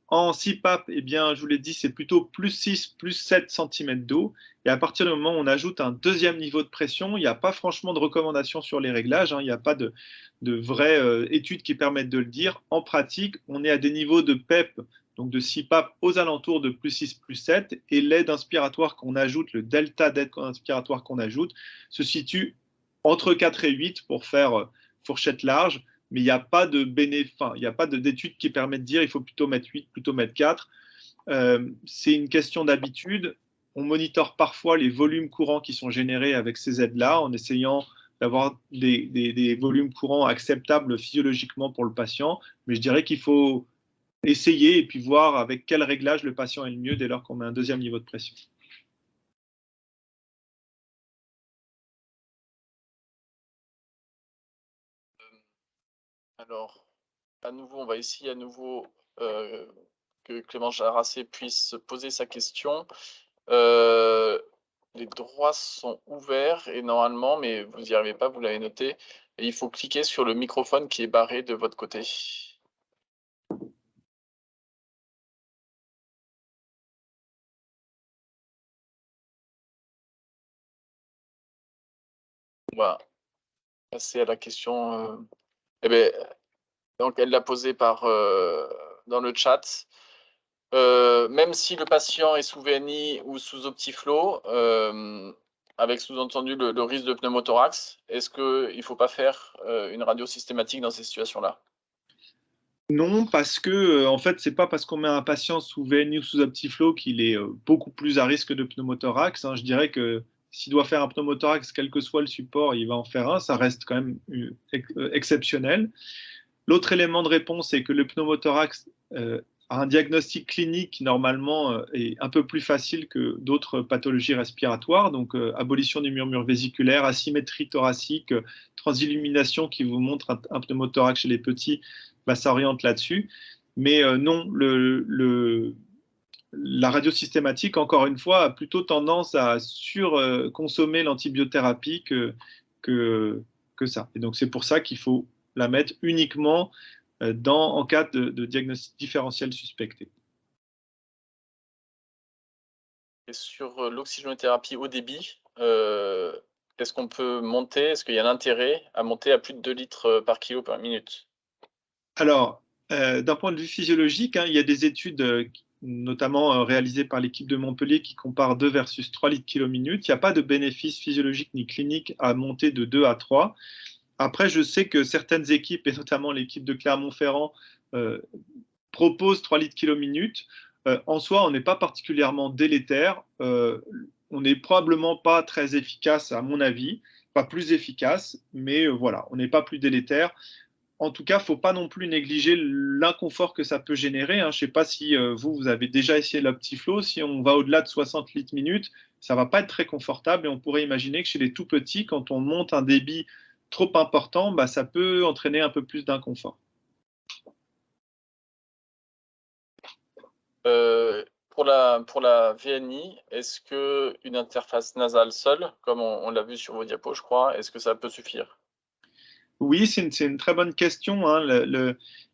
En CPAP, eh bien, je vous l'ai dit, c'est plutôt plus 6, plus 7 cm d'eau. Et à partir du moment où on ajoute un deuxième niveau de pression, il n'y a pas franchement de recommandations sur les réglages, hein, il n'y a pas de vraies études qui permettent de le dire. En pratique, on est à des niveaux de PEP, donc de CPAP, aux alentours de plus 6, plus 7. Et l'aide inspiratoire qu'on ajoute, le delta d'aide inspiratoire qu'on ajoute, se situe entre 4 et 8 pour faire fourchette large. Mais il n'y a pas d'études qui permettent de dire il faut plutôt mettre 8, plutôt mettre 4. C'est une question d'habitude. On monitore parfois les volumes courants qui sont générés avec ces aides-là, en essayant d'avoir des volumes courants acceptables physiologiquement pour le patient. Mais je dirais qu'il faut essayer et puis voir avec quel réglage le patient est le mieux dès lors qu'on met un deuxième niveau de pression. Alors, à nouveau, on va essayer à nouveau que Clémence Jarassé puisse poser sa question. les droits sont ouverts et normalement, mais vous n'y arrivez pas, vous l'avez noté, et il faut cliquer sur le microphone qui est barré de votre côté. Voilà, passer à la question. Eh bien, donc, elle l'a posée dans le chat. Même si le patient est sous VNI ou sous Optiflow, avec sous-entendu le risque de pneumothorax, est-ce qu'il ne faut pas faire une radio systématique dans ces situations-là? Non, parce que en fait, c'est pas parce qu'on met un patient sous VNI ou sous Optiflow qu'il est beaucoup plus à risque de pneumothorax, hein. Je dirais que s'il doit faire un pneumothorax, quel que soit le support, il va en faire un. Ça reste quand même exceptionnel. L'autre élément de réponse, c'est que le pneumothorax a un diagnostic clinique qui normalement est un peu plus facile que d'autres pathologies respiratoires, donc abolition du murmure vésiculaire, asymétrie thoracique, transillumination qui vous montre un pneumothorax chez les petits, bah, ça oriente là-dessus. Mais non, la radio systématique, encore une fois, a plutôt tendance à surconsommer l'antibiothérapie que ça. Et donc c'est pour ça qu'il faut la mettre uniquement en cas de diagnostic différentiel suspecté. Et sur l'oxygénothérapie haut débit, est-ce qu'on peut monter, est-ce qu'il y a l'intérêt à monter à plus de 2 litres par kilo par minute? Alors, d'un point de vue physiologique, hein, il y a des études notamment réalisées par l'équipe de Montpellier qui comparent 2 versus 3 litres kilo minute. Il n'y a pas de bénéfice physiologique ni clinique à monter de 2 à 3. Après, je sais que certaines équipes, et notamment l'équipe de Clermont-Ferrand, proposent 3 litres kilo minute. En soi, on n'est pas particulièrement délétère. On n'est probablement pas très efficace, à mon avis, pas plus efficace, mais voilà, on n'est pas plus délétère. En tout cas, il ne faut pas non plus négliger l'inconfort que ça peut générer, hein. Je ne sais pas si vous avez déjà essayé l'Optiflow. Si on va au-delà de 60 litres minute, ça ne va pas être très confortable et on pourrait imaginer que chez les tout petits, quand on monte un débit trop important, bah, ça peut entraîner un peu plus d'inconfort. Pour la VNI, est-ce qu'une interface nasale seule, comme on l'a vu sur vos diapos, je crois, est-ce que ça peut suffire? Oui, c'est une très bonne question, hein.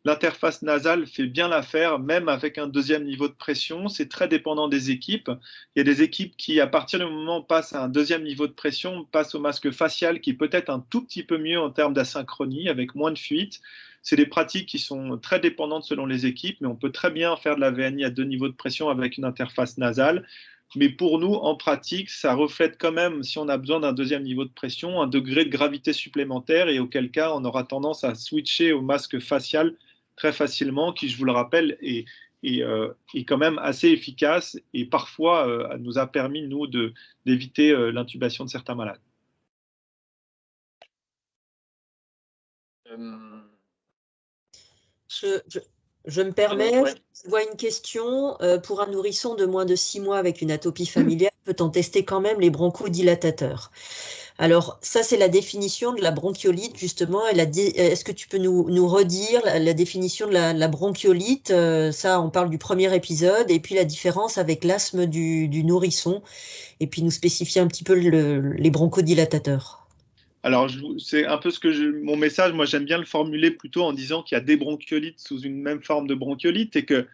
L'interface nasale fait bien l'affaire, même avec un deuxième niveau de pression. C'est très dépendant des équipes. Il y a des équipes qui, à partir du moment où passent à un deuxième niveau de pression, passent au masque facial, qui est peut-être un tout petit peu mieux en termes d'asynchronie, avec moins de fuite. C'est des pratiques qui sont très dépendantes selon les équipes, mais on peut très bien faire de la VNI à 2 niveaux de pression avec une interface nasale. Mais pour nous, en pratique, ça reflète quand même, si on a besoin d'un deuxième niveau de pression, un degré de gravité supplémentaire et auquel cas, on aura tendance à switcher au masque facial très facilement, qui, je vous le rappelle, est quand même assez efficace et parfois nous a permis, nous, d'éviter l'intubation de certains malades. Je me permets, je vois une question. Pour un nourrisson de moins de 6 mois avec une atopie familiale, peut-on tester quand même les bronchodilatateurs? Alors, ça, c'est la définition de la bronchiolite, justement. Est-ce que tu peux nous redire la définition de la bronchiolite? Ça, on parle du premier épisode, et puis la différence avec l'asthme du nourrisson, et puis nous spécifier un petit peu les bronchodilatateurs. Alors, c'est un peu mon message. Moi, j'aime bien le formuler plutôt en disant qu'il y a des bronchiolites sous une même forme de bronchiolite et qu'il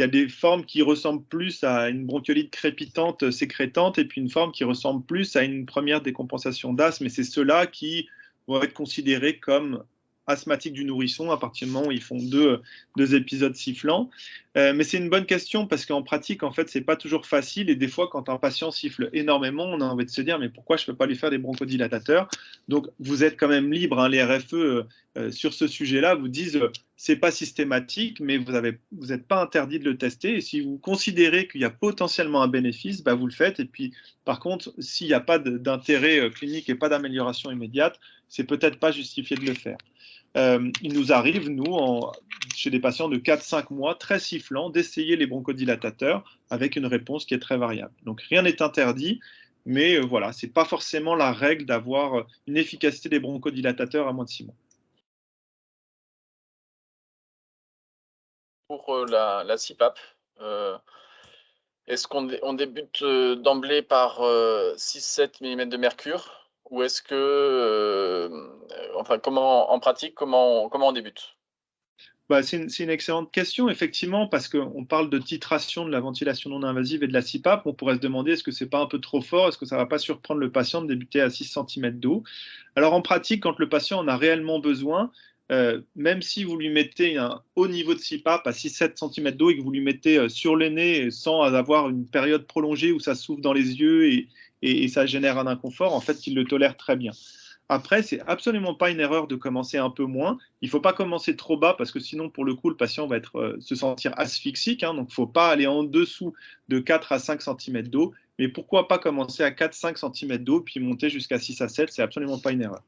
y a des formes qui ressemblent plus à une bronchiolite crépitante, sécrétante, et puis une forme qui ressemble plus à une première décompensation d'asthme. Et c'est ceux-là qui vont être considérés comme asthmatiques du nourrisson à partir du moment où ils font deux épisodes sifflants. Mais c'est une bonne question parce qu'en pratique, en fait, c'est pas toujours facile. Et des fois, quand un patient siffle énormément, on a envie de se dire mais pourquoi je ne peux pas lui faire des bronchodilatateurs? Donc, vous êtes quand même libre, hein, les RFE sur ce sujet-là vous disent c'est pas systématique, mais vous n'êtes pas interdit de le tester. Et si vous considérez qu'il y a potentiellement un bénéfice, bah, vous le faites. Et puis, par contre, s'il n'y a pas d'intérêt clinique et pas d'amélioration immédiate, c'est peut-être pas justifié de le faire. Il nous arrive, nous, chez des patients de 4-5 mois, très sifflants, d'essayer les bronchodilatateurs avec une réponse qui est très variable. Donc, rien n'est interdit, mais voilà, ce n'est pas forcément la règle d'avoir une efficacité des bronchodilatateurs à moins de 6 mois. Pour la CPAP, Est-ce qu'on débute d'emblée par 6-7 mm de mercure ou est-ce que, enfin, en pratique, comment on débute? Bah, c'est une excellente question, effectivement, parce qu'on parle de titration de la ventilation non invasive et de la CPAP. On pourrait se demander, est-ce que c'est pas un peu trop fort? Est-ce que ça va pas surprendre le patient de débuter à 6 cm d'eau? Alors, en pratique, quand le patient en a réellement besoin, même si vous lui mettez un haut niveau de CPAP à 6-7 cm d'eau et que vous lui mettez sur le nez sans avoir une période prolongée où ça souffle dans les yeux et ça génère un inconfort, en fait, il le tolère très bien. Après, c'est absolument pas une erreur de commencer un peu moins. Il ne faut pas commencer trop bas parce que sinon, pour le coup, le patient va se sentir asphyxique. Hein, donc, il ne faut pas aller en dessous de 4 à 5 cm d'eau. Mais pourquoi pas commencer à 4-5 cm d'eau puis monter jusqu'à 6 à 7? C'est absolument pas une erreur.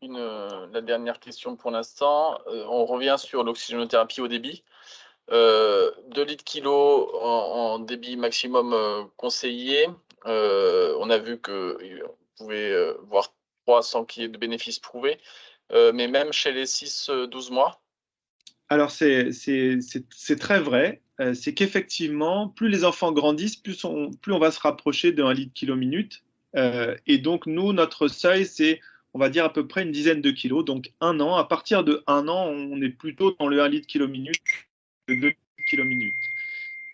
La dernière question pour l'instant, on revient sur l'oxygénothérapie au débit. 2 litres kilo en débit maximum conseillé. On a vu qu'on pouvait voir 300 qu'il y ait de bénéfices prouvés, mais même chez les 6-12 mois. Alors, c'est très vrai. C'est qu'effectivement, plus les enfants grandissent, plus on va se rapprocher de 1 litre kilo minute. Et donc, nous, notre seuil, c'est, on va dire, à peu près une dizaine de kilos. Donc, 1 an. À partir de 1 an, on est plutôt dans le 1 litre kilo minute que 2 litres kilo minute.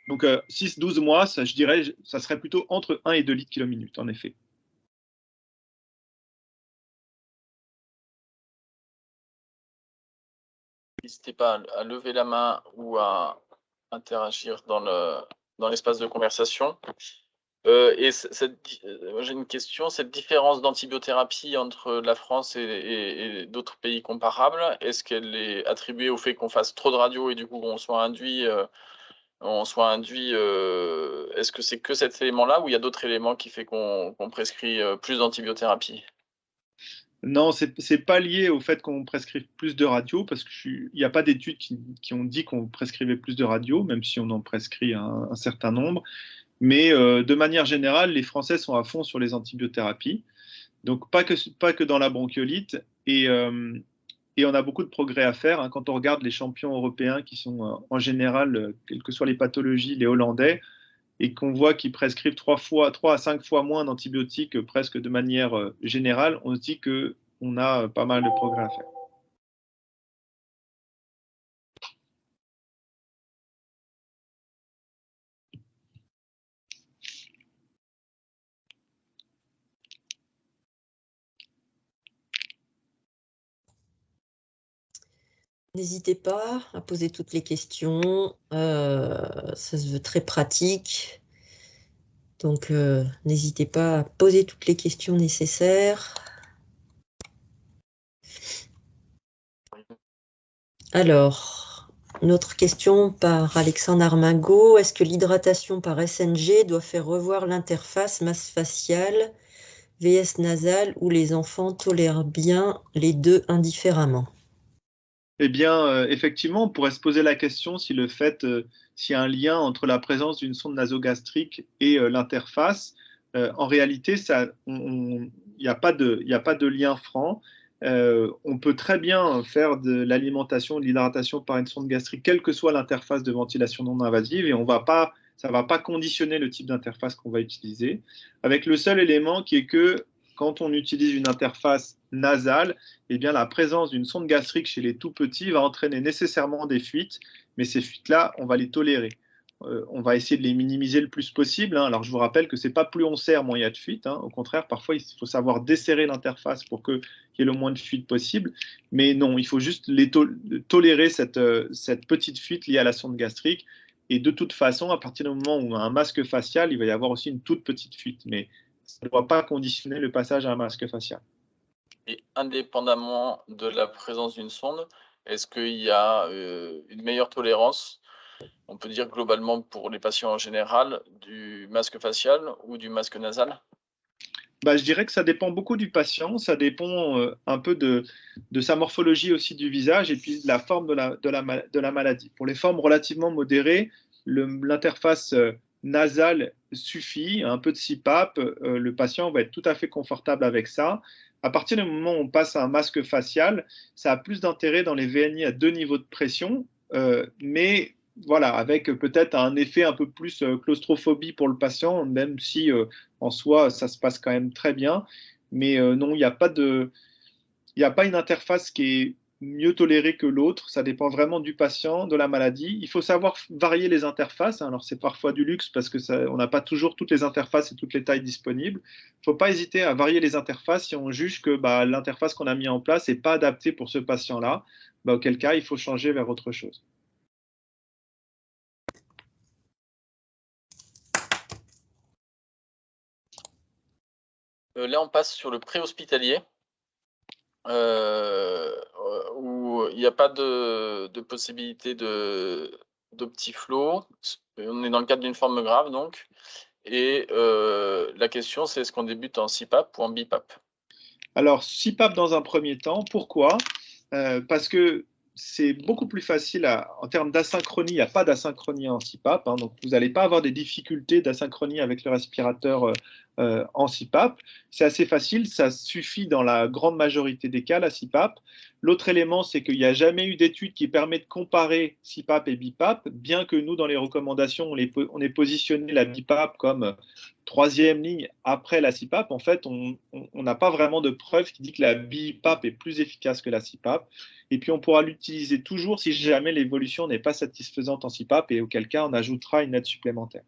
Donc, 6-12 mois, ça, je dirais, ça serait plutôt entre 1 et 2 litres kilo minute, en effet. N'hésitez pas à lever la main ou à interagir dans l'espace de conversation. Et j'ai une question, cette différence d'antibiothérapie entre la France et d'autres pays comparables, est-ce qu'elle est attribuée au fait qu'on fasse trop de radio et du coup on soit induit, est-ce que c'est que cet élément-là ou il y a d'autres éléments qui fait qu'on prescrit plus d'antibiothérapie? Non, c'est pas lié au fait qu'on prescrive plus de radio, parce qu'il n'y a pas d'études qui ont dit qu'on prescrivait plus de radio, même si on en prescrit un certain nombre. Mais de manière générale, les Français sont à fond sur les antibiothérapies. Donc, pas que dans la bronchiolite. Et on a beaucoup de progrès à faire. Hein. Quand on regarde les champions européens qui sont en général, quelles que soient les pathologies, les Hollandais, et qu'on voit qu'ils prescrivent 3 à 5 fois moins d'antibiotiques presque de manière générale, on se dit qu'on a pas mal de progrès à faire. N'hésitez pas à poser toutes les questions. Ça se veut très pratique. Donc, n'hésitez pas à poser toutes les questions nécessaires. Alors, une autre question par Alexandre Armago. Est-ce que l'hydratation par SNG doit faire revoir l'interface masse faciale, VS nasale, ou les enfants tolèrent bien les deux indifféremment? Eh bien, effectivement, on pourrait se poser la question s'il y a un lien entre la présence d'une sonde nasogastrique et l'interface. En réalité, il n'y a pas de lien franc. On peut très bien faire de l'alimentation, de l'hydratation par une sonde gastrique, quelle que soit l'interface de ventilation non invasive, et ça ne va pas conditionner le type d'interface qu'on va utiliser, avec le seul élément qui est que quand on utilise une interface nasale, eh bien, la présence d'une sonde gastrique chez les tout petits va entraîner nécessairement des fuites, mais ces fuites-là, on va les tolérer. On va essayer de les minimiser le plus possible. Hein. Alors, je vous rappelle que ce n'est pas plus on serre, moins il y a de fuites. Hein. Au contraire, parfois, il faut savoir desserrer l'interface pour qu'il y ait le moins de fuites possible. Mais non, il faut juste tolérer cette petite fuite liée à la sonde gastrique. Et de toute façon, à partir du moment où on a un masque facial, il va y avoir aussi une toute petite fuite. Mais ça ne doit pas conditionner le passage à un masque facial. Et indépendamment de la présence d'une sonde, est-ce qu'il y a une meilleure tolérance, on peut dire globalement pour les patients en général, du masque facial ou du masque nasal? Je dirais que ça dépend beaucoup du patient, ça dépend un peu de sa morphologie aussi du visage et puis de la forme de la maladie. Pour les formes relativement modérées, l'interface nasale suffit, un peu de CPAP, le patient va être tout à fait confortable avec ça. À partir du moment où on passe à un masque facial, ça a plus d'intérêt dans les VNI à 2 niveaux de pression, mais voilà, avec peut-être un effet un peu plus claustrophobie pour le patient, même si en soi, ça se passe quand même très bien. Mais non, il n'y a pas une interface qui est mieux tolérée que l'autre. Ça dépend vraiment du patient, de la maladie. Il faut savoir varier les interfaces. Alors, c'est parfois du luxe parce que on n'a pas toujours toutes les interfaces et toutes les tailles disponibles. Il ne faut pas hésiter à varier les interfaces si on juge que bah, l'interface qu'on a mis en place n'est pas adaptée pour ce patient-là. Bah, auquel cas, il faut changer vers autre chose. Là, on passe sur le préhospitalier, où il n'y a pas de possibilité de petits flots. On est dans le cadre d'une forme grave, donc. Et la question, c'est est-ce qu'on débute en CPAP ou en BIPAP? Alors, CPAP dans un premier temps, pourquoi? Parce que c'est beaucoup plus facile en termes d'asynchronie. Il n'y a pas d'asynchronie en CPAP, hein, donc vous n'allez pas avoir des difficultés d'asynchronie avec le respirateur en CPAP. C'est assez facile, ça suffit dans la grande majorité des cas, la CPAP. L'autre élément, c'est qu'il n'y a jamais eu d'étude qui permet de comparer CPAP et BIPAP, bien que nous, dans les recommandations, on ait positionné la BIPAP comme troisième ligne après la CPAP. En fait, on n'a pas vraiment de preuve qui dit que la BIPAP est plus efficace que la CPAP. Et puis, on pourra l'utiliser toujours si jamais l'évolution n'est pas satisfaisante en CPAP, et auquel cas, on ajoutera une aide supplémentaire.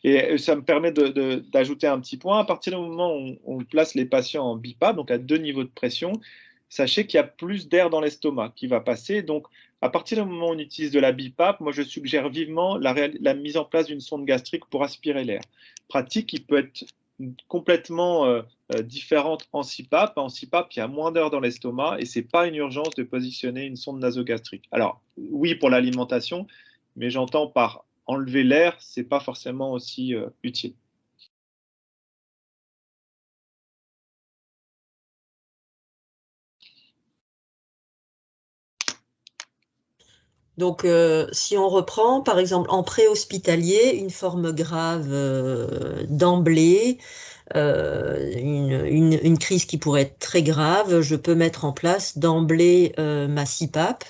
Et ça me permet d'ajouter un petit point. À partir du moment où on place les patients en BIPAP, donc à 2 niveaux de pression, sachez qu'il y a plus d'air dans l'estomac qui va passer. Donc, à partir du moment où on utilise de la BIPAP, moi, je suggère vivement la mise en place d'une sonde gastrique pour aspirer l'air. Pratique qui peut être complètement différente en CPAP. En CPAP, il y a moins d'air dans l'estomac et ce n'est pas une urgence de positionner une sonde nasogastrique. Alors, oui, pour l'alimentation, mais j'entends par enlever l'air, ce n'est pas forcément aussi utile. Donc, si on reprend, par exemple, en préhospitalier, une forme grave d'emblée, une crise qui pourrait être très grave, je peux mettre en place d'emblée ma CPAP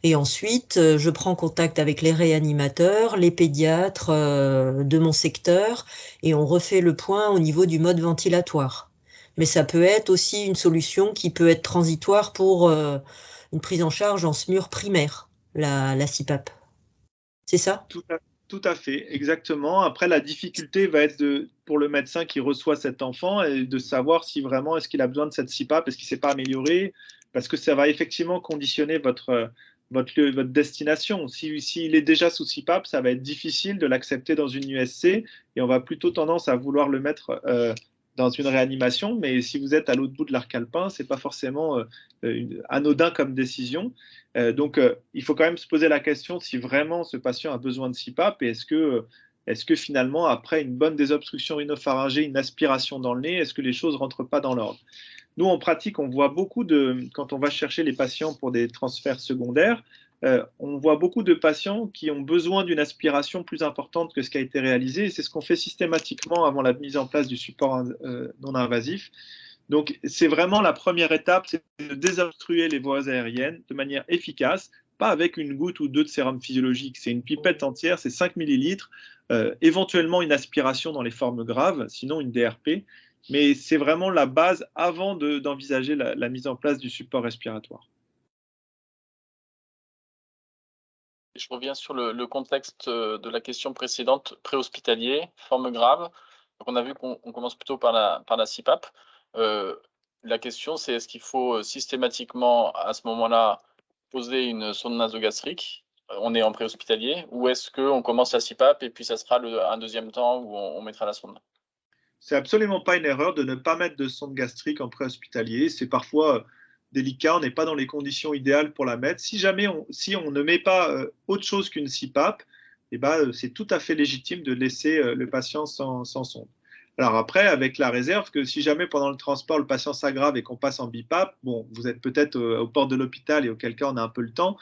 et ensuite je prends contact avec les réanimateurs, les pédiatres de mon secteur et on refait le point au niveau du mode ventilatoire. Mais ça peut être aussi une solution qui peut être transitoire pour une prise en charge en SMUR primaire, la CPAP. C'est ça? Tout à fait, exactement. Après, la difficulté va être pour le médecin qui reçoit cet enfant et de savoir si vraiment est-ce qu'il a besoin de cette CPAP, est-ce qu'il ne s'est pas amélioré, parce que ça va effectivement conditionner votre destination. S'il est déjà sous CPAP, ça va être difficile de l'accepter dans une USC et on va plutôt tendance à vouloir le mettre dans une réanimation. Mais si vous êtes à l'autre bout de l'arc alpin, ce n'est pas forcément anodin comme décision. Donc, il faut quand même se poser la question si vraiment ce patient a besoin de CPAP et est-ce que finalement, après une bonne désobstruction rhinopharyngée, une aspiration dans le nez, est-ce que les choses ne rentrent pas dans l'ordre? Nous, en pratique, on voit beaucoup quand on va chercher les patients pour des transferts secondaires, on voit beaucoup de patients qui ont besoin d'une aspiration plus importante que ce qui a été réalisé. C'est ce qu'on fait systématiquement avant la mise en place du support non invasif. Donc, c'est vraiment la première étape, c'est de désobstruer les voies aériennes de manière efficace, pas avec une goutte ou deux de sérum physiologique. C'est une pipette entière, c'est 5 millilitres, éventuellement une aspiration dans les formes graves, sinon une DRP. Mais c'est vraiment la base avant d'envisager la mise en place du support respiratoire. Je reviens sur le contexte de la question précédente, préhospitalier, forme grave. Donc on a vu qu'on commence plutôt par la CPAP. La question, c'est est-ce qu'il faut systématiquement, à ce moment-là, poser une sonde nasogastrique? On est en préhospitalier, ou est-ce qu'on commence la CPAP et puis ça sera un deuxième temps où on mettra la sonde? C'est absolument pas une erreur de ne pas mettre de sonde gastrique en préhospitalier. C'est parfois délicat, on n'est pas dans les conditions idéales pour la mettre. Si jamais si on ne met pas autre chose qu'une CPAP, eh ben, c'est tout à fait légitime de laisser le patient sans sonde. Alors après, avec la réserve que si jamais pendant le transport le patient s'aggrave et qu'on passe en BIPAP, bon, vous êtes peut-être aux portes de l'hôpital et auquel cas on a un peu le temps,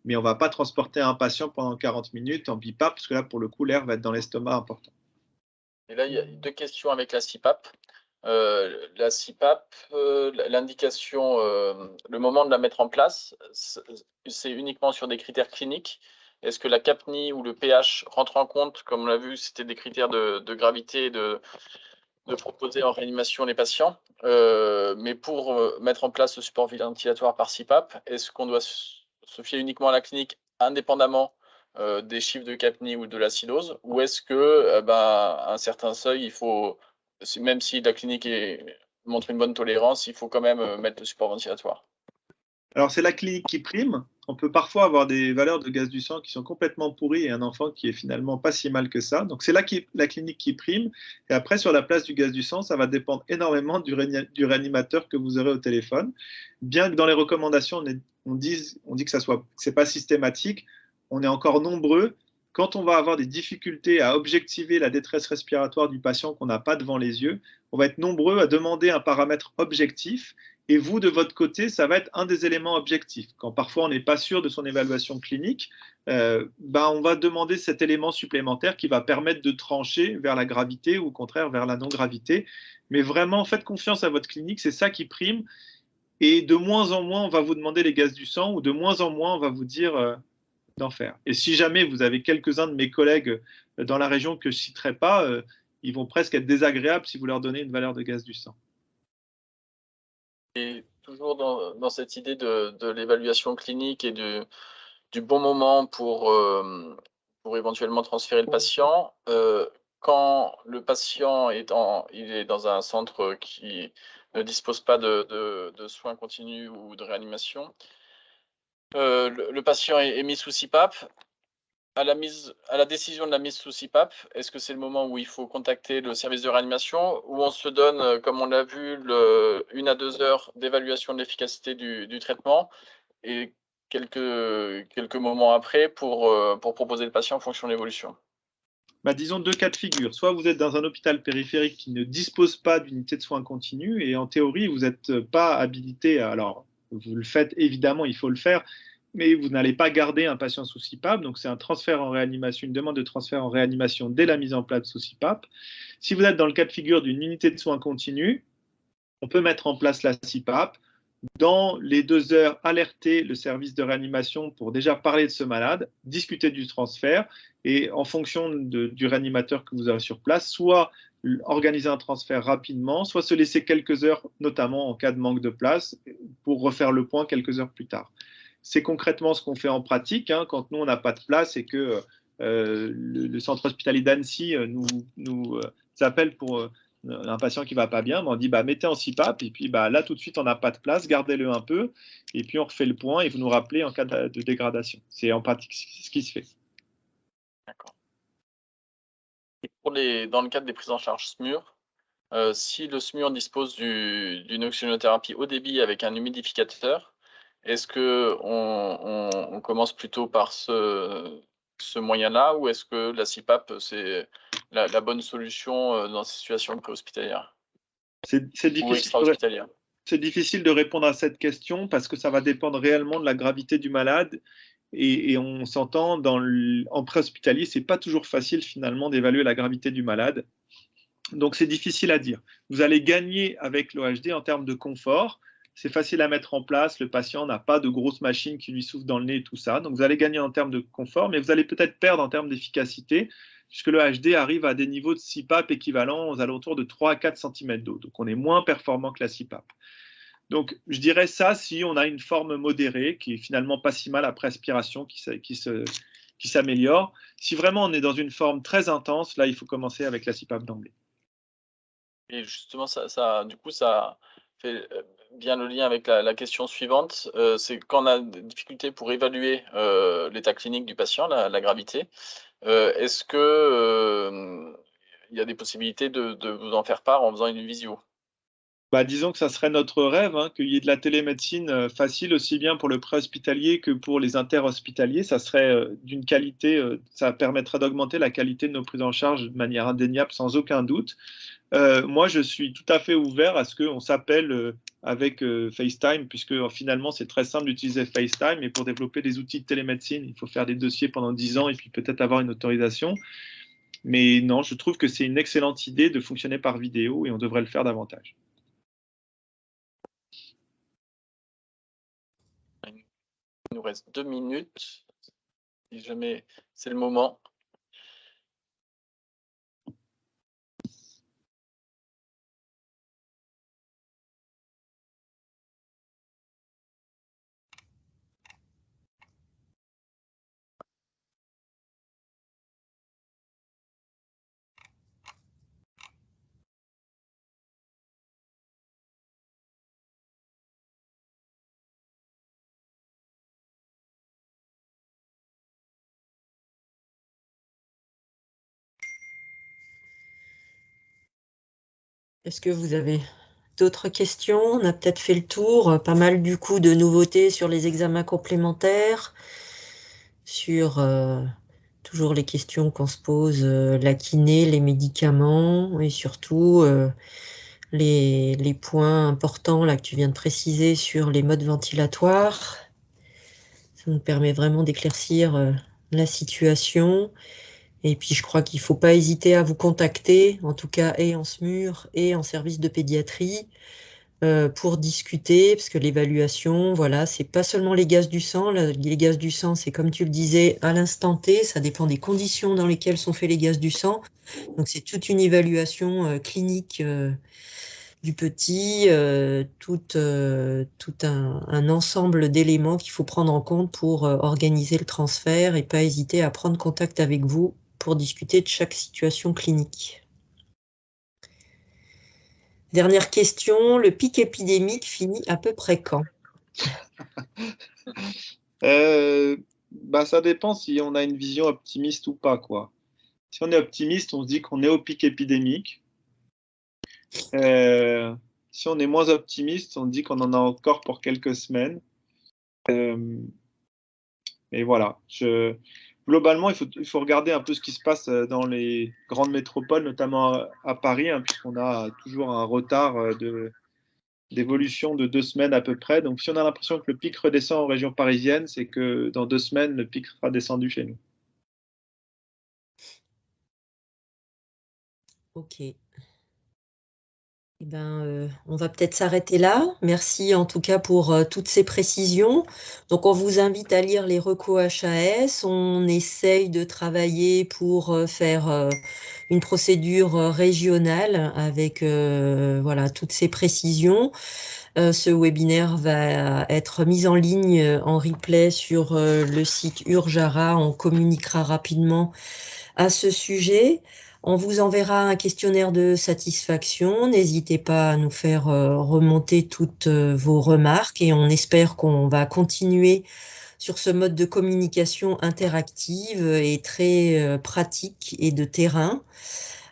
mais on ne va pas transporter un patient pendant 40 minutes en BIPAP parce que là, pour le coup, l'air va être dans l'estomac important. Et là, il y a deux questions avec la CPAP. la CPAP, l'indication, le moment de la mettre en place, c'est uniquement sur des critères cliniques. Est-ce que la CAPNI ou le pH rentrent en compte, comme on l'a vu, c'était des critères de gravité de proposer en réanimation les patients, mais pour mettre en place le support ventilatoire par CPAP, est-ce qu'on doit se fier uniquement à la clinique indépendamment des chiffres de CAPNI ou de l'acidose, ou est-ce que à un certain seuil, il faut, même si la clinique montre une bonne tolérance, il faut quand même mettre le support ventilatoire? Alors, c'est la clinique qui prime. On peut parfois avoir des valeurs de gaz du sang qui sont complètement pourries et un enfant qui est finalement pas si mal que ça. Donc, c'est la clinique qui prime. Et après, sur la place du gaz du sang, ça va dépendre énormément du réanimateur que vous aurez au téléphone. Bien que dans les recommandations, on dit que c'est pas systématique, on est encore nombreux. Quand on va avoir des difficultés à objectiver la détresse respiratoire du patient qu'on n'a pas devant les yeux, on va être nombreux à demander un paramètre objectif. Et vous, de votre côté, ça va être un des éléments objectifs. Quand parfois on n'est pas sûr de son évaluation clinique, on va demander cet élément supplémentaire qui va permettre de trancher vers la gravité ou au contraire vers la non-gravité. Mais vraiment, faites confiance à votre clinique, c'est ça qui prime. Et de moins en moins, on va vous demander les gaz du sang ou de moins en moins, on va vous dire d'en faire. Et si jamais vous avez quelques-uns de mes collègues dans la région que je ne citerai pas, ils vont presque être désagréables si vous leur donnez une valeur de gaz du sang. Et toujours dans cette idée de l'évaluation clinique et du bon moment pour éventuellement transférer le patient, quand le patient il est dans un centre qui ne dispose pas de soins continus ou de réanimation, le patient est mis sous CPAP. À la décision de la mise sous CPAP, est-ce que c'est le moment où il faut contacter le service de réanimation, où on se donne, comme on l'a vu, 1 à 2 heures d'évaluation de l'efficacité du traitement et quelques moments après pour proposer le patient en fonction de l'évolution? Disons 2 cas de figure. Soit vous êtes dans un hôpital périphérique qui ne dispose pas d'unité de soins continus et en théorie, vous n'êtes pas habilité. Alors, vous le faites, évidemment, il faut le faire, mais vous n'allez pas garder un patient sous CPAP. Donc, c'est un transfert en réanimation, une demande de transfert en réanimation dès la mise en place sous CPAP. Si vous êtes dans le cas de figure d'une unité de soins continus, on peut mettre en place la CPAP. Dans les 2 heures, alerter le service de réanimation pour déjà parler de ce malade, discuter du transfert et en fonction du réanimateur que vous avez sur place, soit organiser un transfert rapidement, soit se laisser quelques heures, notamment en cas de manque de place, pour refaire le point quelques heures plus tard. C'est concrètement ce qu'on fait en pratique quand nous, on n'a pas de place et que le centre hospitalier d'Annecy nous appelle pour un patient qui ne va pas bien, on dit mettez en CPAP, et puis là tout de suite on n'a pas de place, gardez-le un peu, et puis on refait le point et vous nous rappelez en cas de dégradation. C'est en pratique ce qui se fait. D'accord. Et dans le cadre des prises en charge SMUR, si le SMUR dispose d'une oxygénothérapie haut débit avec un humidificateur, est-ce qu'on commence plutôt par ce moyen-là, ou est-ce que la CPAP, c'est la bonne solution dans ces situations préhospitalières ou extra-hospitalières? C'est difficile de répondre à cette question parce que ça va dépendre réellement de la gravité du malade. Et on s'entend, en préhospitalier, ce n'est pas toujours facile finalement d'évaluer la gravité du malade. Donc c'est difficile à dire. Vous allez gagner avec l'OHD en termes de confort. C'est facile à mettre en place. Le patient n'a pas de grosses machines qui lui soufflent dans le nez et tout ça. Donc vous allez gagner en termes de confort, mais vous allez peut-être perdre en termes d'efficacité, puisque le HD arrive à des niveaux de CPAP équivalents aux alentours de 3 à 4 cm d'eau. Donc on est moins performant que la CPAP. Donc je dirais ça si on a une forme modérée, qui est finalement pas si mal après aspiration, qui s'améliore. Si vraiment on est dans une forme très intense, là il faut commencer avec la CPAP d'emblée. Et justement, du coup, ça fait bien le lien avec la question suivante. C'est quand on a des difficultés pour évaluer l'état clinique du patient, la gravité, est-ce que il y a des possibilités de vous en faire part en faisant une visio? Disons que ça serait notre rêve, qu'il y ait de la télémédecine facile aussi bien pour le préhospitalier que pour les interhospitaliers. Ça serait d'une qualité, ça permettrait d'augmenter la qualité de nos prises en charge de manière indéniable, sans aucun doute. Moi, je suis tout à fait ouvert à ce qu'on s'appelle avec FaceTime, puisque finalement, c'est très simple d'utiliser FaceTime. Et pour développer des outils de télémédecine, il faut faire des dossiers pendant 10 ans et puis peut-être avoir une autorisation. Mais non, je trouve que c'est une excellente idée de fonctionner par vidéo et on devrait le faire davantage. Il nous reste 2 minutes, si jamais c'est le moment. Est-ce que vous avez d'autres questions? On a peut-être fait le tour. Pas mal du coup de nouveautés sur les examens complémentaires, sur toujours les questions qu'on se pose, la kiné, les médicaments et surtout les points importants là que tu viens de préciser sur les modes ventilatoires. Ça nous permet vraiment d'éclaircir la situation. Et puis, je crois qu'il ne faut pas hésiter à vous contacter, en tout cas, et en SMUR et en service de pédiatrie, pour discuter, parce que l'évaluation, voilà, c'est pas seulement les gaz du sang. Les gaz du sang, c'est comme tu le disais, à l'instant T, ça dépend des conditions dans lesquelles sont faits les gaz du sang. Donc, c'est toute une évaluation clinique du petit, tout un ensemble d'éléments qu'il faut prendre en compte pour organiser le transfert et pas hésiter à prendre contact avec vous pour discuter de chaque situation clinique. Dernière question, le pic épidémique finit à peu près quand? Ça dépend si on a une vision optimiste ou pas, quoi. Si on est optimiste, on se dit qu'on est au pic épidémique. Si on est moins optimiste, on dit qu'on en a encore pour quelques semaines. Et voilà. Globalement, il faut regarder un peu ce qui se passe dans les grandes métropoles, notamment à Paris, hein, puisqu'on a toujours un retard d'évolution de 2 semaines à peu près. Donc, si on a l'impression que le pic redescend en région parisienne, c'est que dans 2 semaines, le pic sera descendu chez nous. Ok. Eh ben, on va peut-être s'arrêter là. Merci en tout cas pour toutes ces précisions. Donc, on vous invite à lire les recos HAS. On essaye de travailler pour faire une procédure régionale avec voilà, toutes ces précisions. Ce webinaire va être mis en ligne en replay sur le site Urjara. On communiquera rapidement à ce sujet. On vous enverra un questionnaire de satisfaction. N'hésitez pas à nous faire remonter toutes vos remarques et on espère qu'on va continuer sur ce mode de communication interactive et très pratique et de terrain.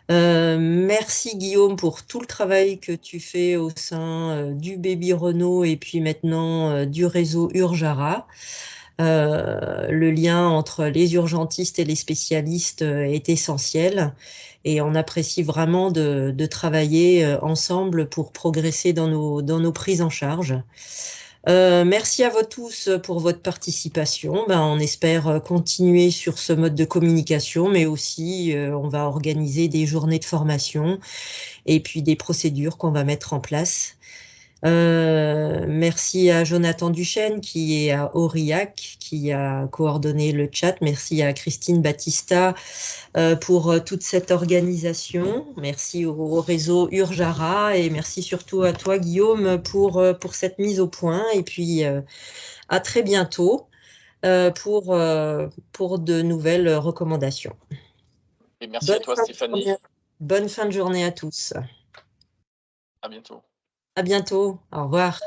Merci Guillaume pour tout le travail que tu fais au sein du Baby Renault et puis maintenant du réseau Urjara. Le lien entre les urgentistes et les spécialistes est essentiel et on apprécie vraiment de travailler ensemble pour progresser dans nos prises en charge. Merci à vous tous pour votre participation. On espère continuer sur ce mode de communication, mais aussi on va organiser des journées de formation et puis des procédures qu'on va mettre en place. Merci à Jonathan Duchesne qui est à Aurillac, qui a coordonné le chat. Merci à Christine Battista pour toute cette organisation. Merci au réseau Urjara et merci surtout à toi Guillaume pour cette mise au point. Et puis à très bientôt pour de nouvelles recommandations. Et merci à toi Stéphanie. Bonne fin de journée à tous. À bientôt. À bientôt. Au revoir.